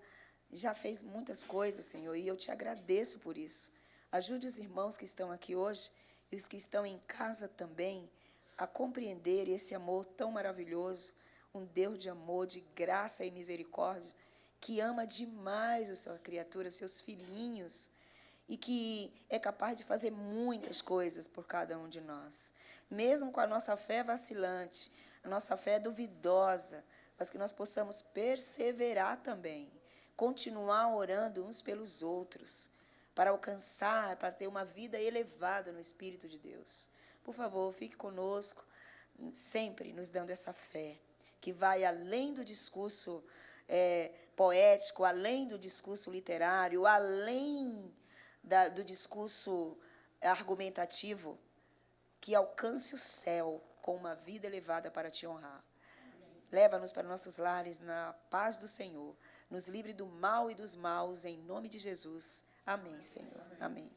já fez muitas coisas, Senhor, e eu te agradeço por isso. Ajude os irmãos que estão aqui hoje e os que estão em casa também a compreender esse amor tão maravilhoso, um Deus de amor, de graça e misericórdia, que ama demais a sua criatura, os seus filhinhos, e que é capaz de fazer muitas coisas por cada um de nós. Mesmo com a nossa fé vacilante, a nossa fé duvidosa, mas que nós possamos perseverar também, continuar orando uns pelos outros, para alcançar, para ter uma vida elevada no Espírito de Deus. Por favor, fique conosco, sempre nos dando essa fé, que vai além do discurso poético, além do discurso literário, além do discurso argumentativo, que alcance o céu com uma vida elevada para te honrar. Leva-nos para nossos lares na paz do Senhor. Nos livre do mal e dos maus, em nome de Jesus. Amém, Senhor. Amém.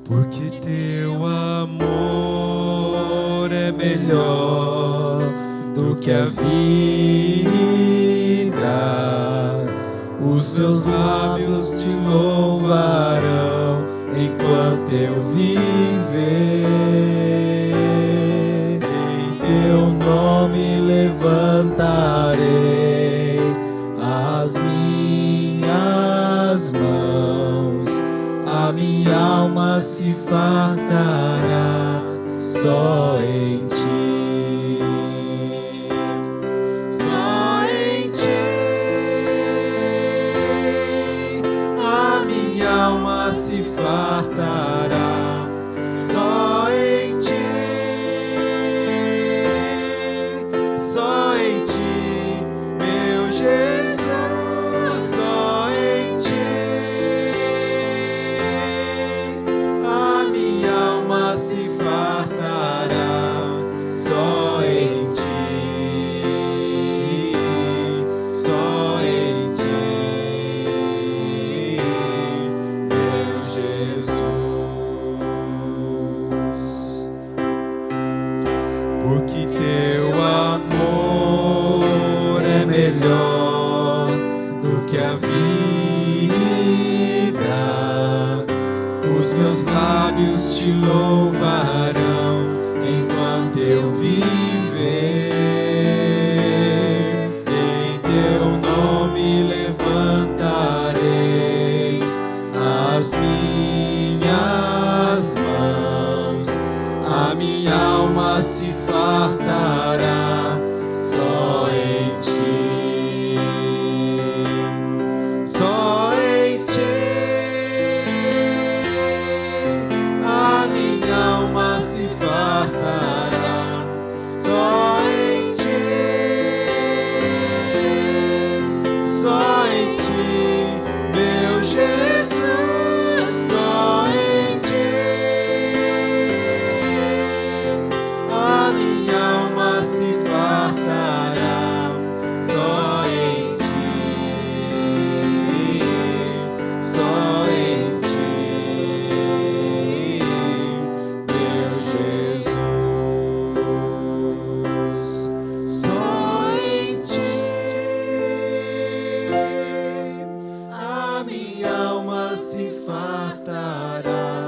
Porque teu amor é melhor do que a vida, os seus lábios te louvarão enquanto eu viver. Em teu nome levantarei as minhas mãos, a minha alma se fartará só em ti. Só em ti a minha alma se fartará. Só em ti, só em ti, meu Jesus, só em ti. A minha alma se fartará só em ti, só em ti, meu Jesus. Porque teu amor é melhor do que a vida, os meus lábios te louvarão enquanto eu viver. Em teu nome levantarei as minhas mãos, a minha alma se fartará só em ti. Só em ti a minha alma se fartará. Só em ti, só em ti, meu Jesus, só em ti. A minha alma se fartará só em ti, só em ti, meu Jesus. Só em ti a minha alma se fartará.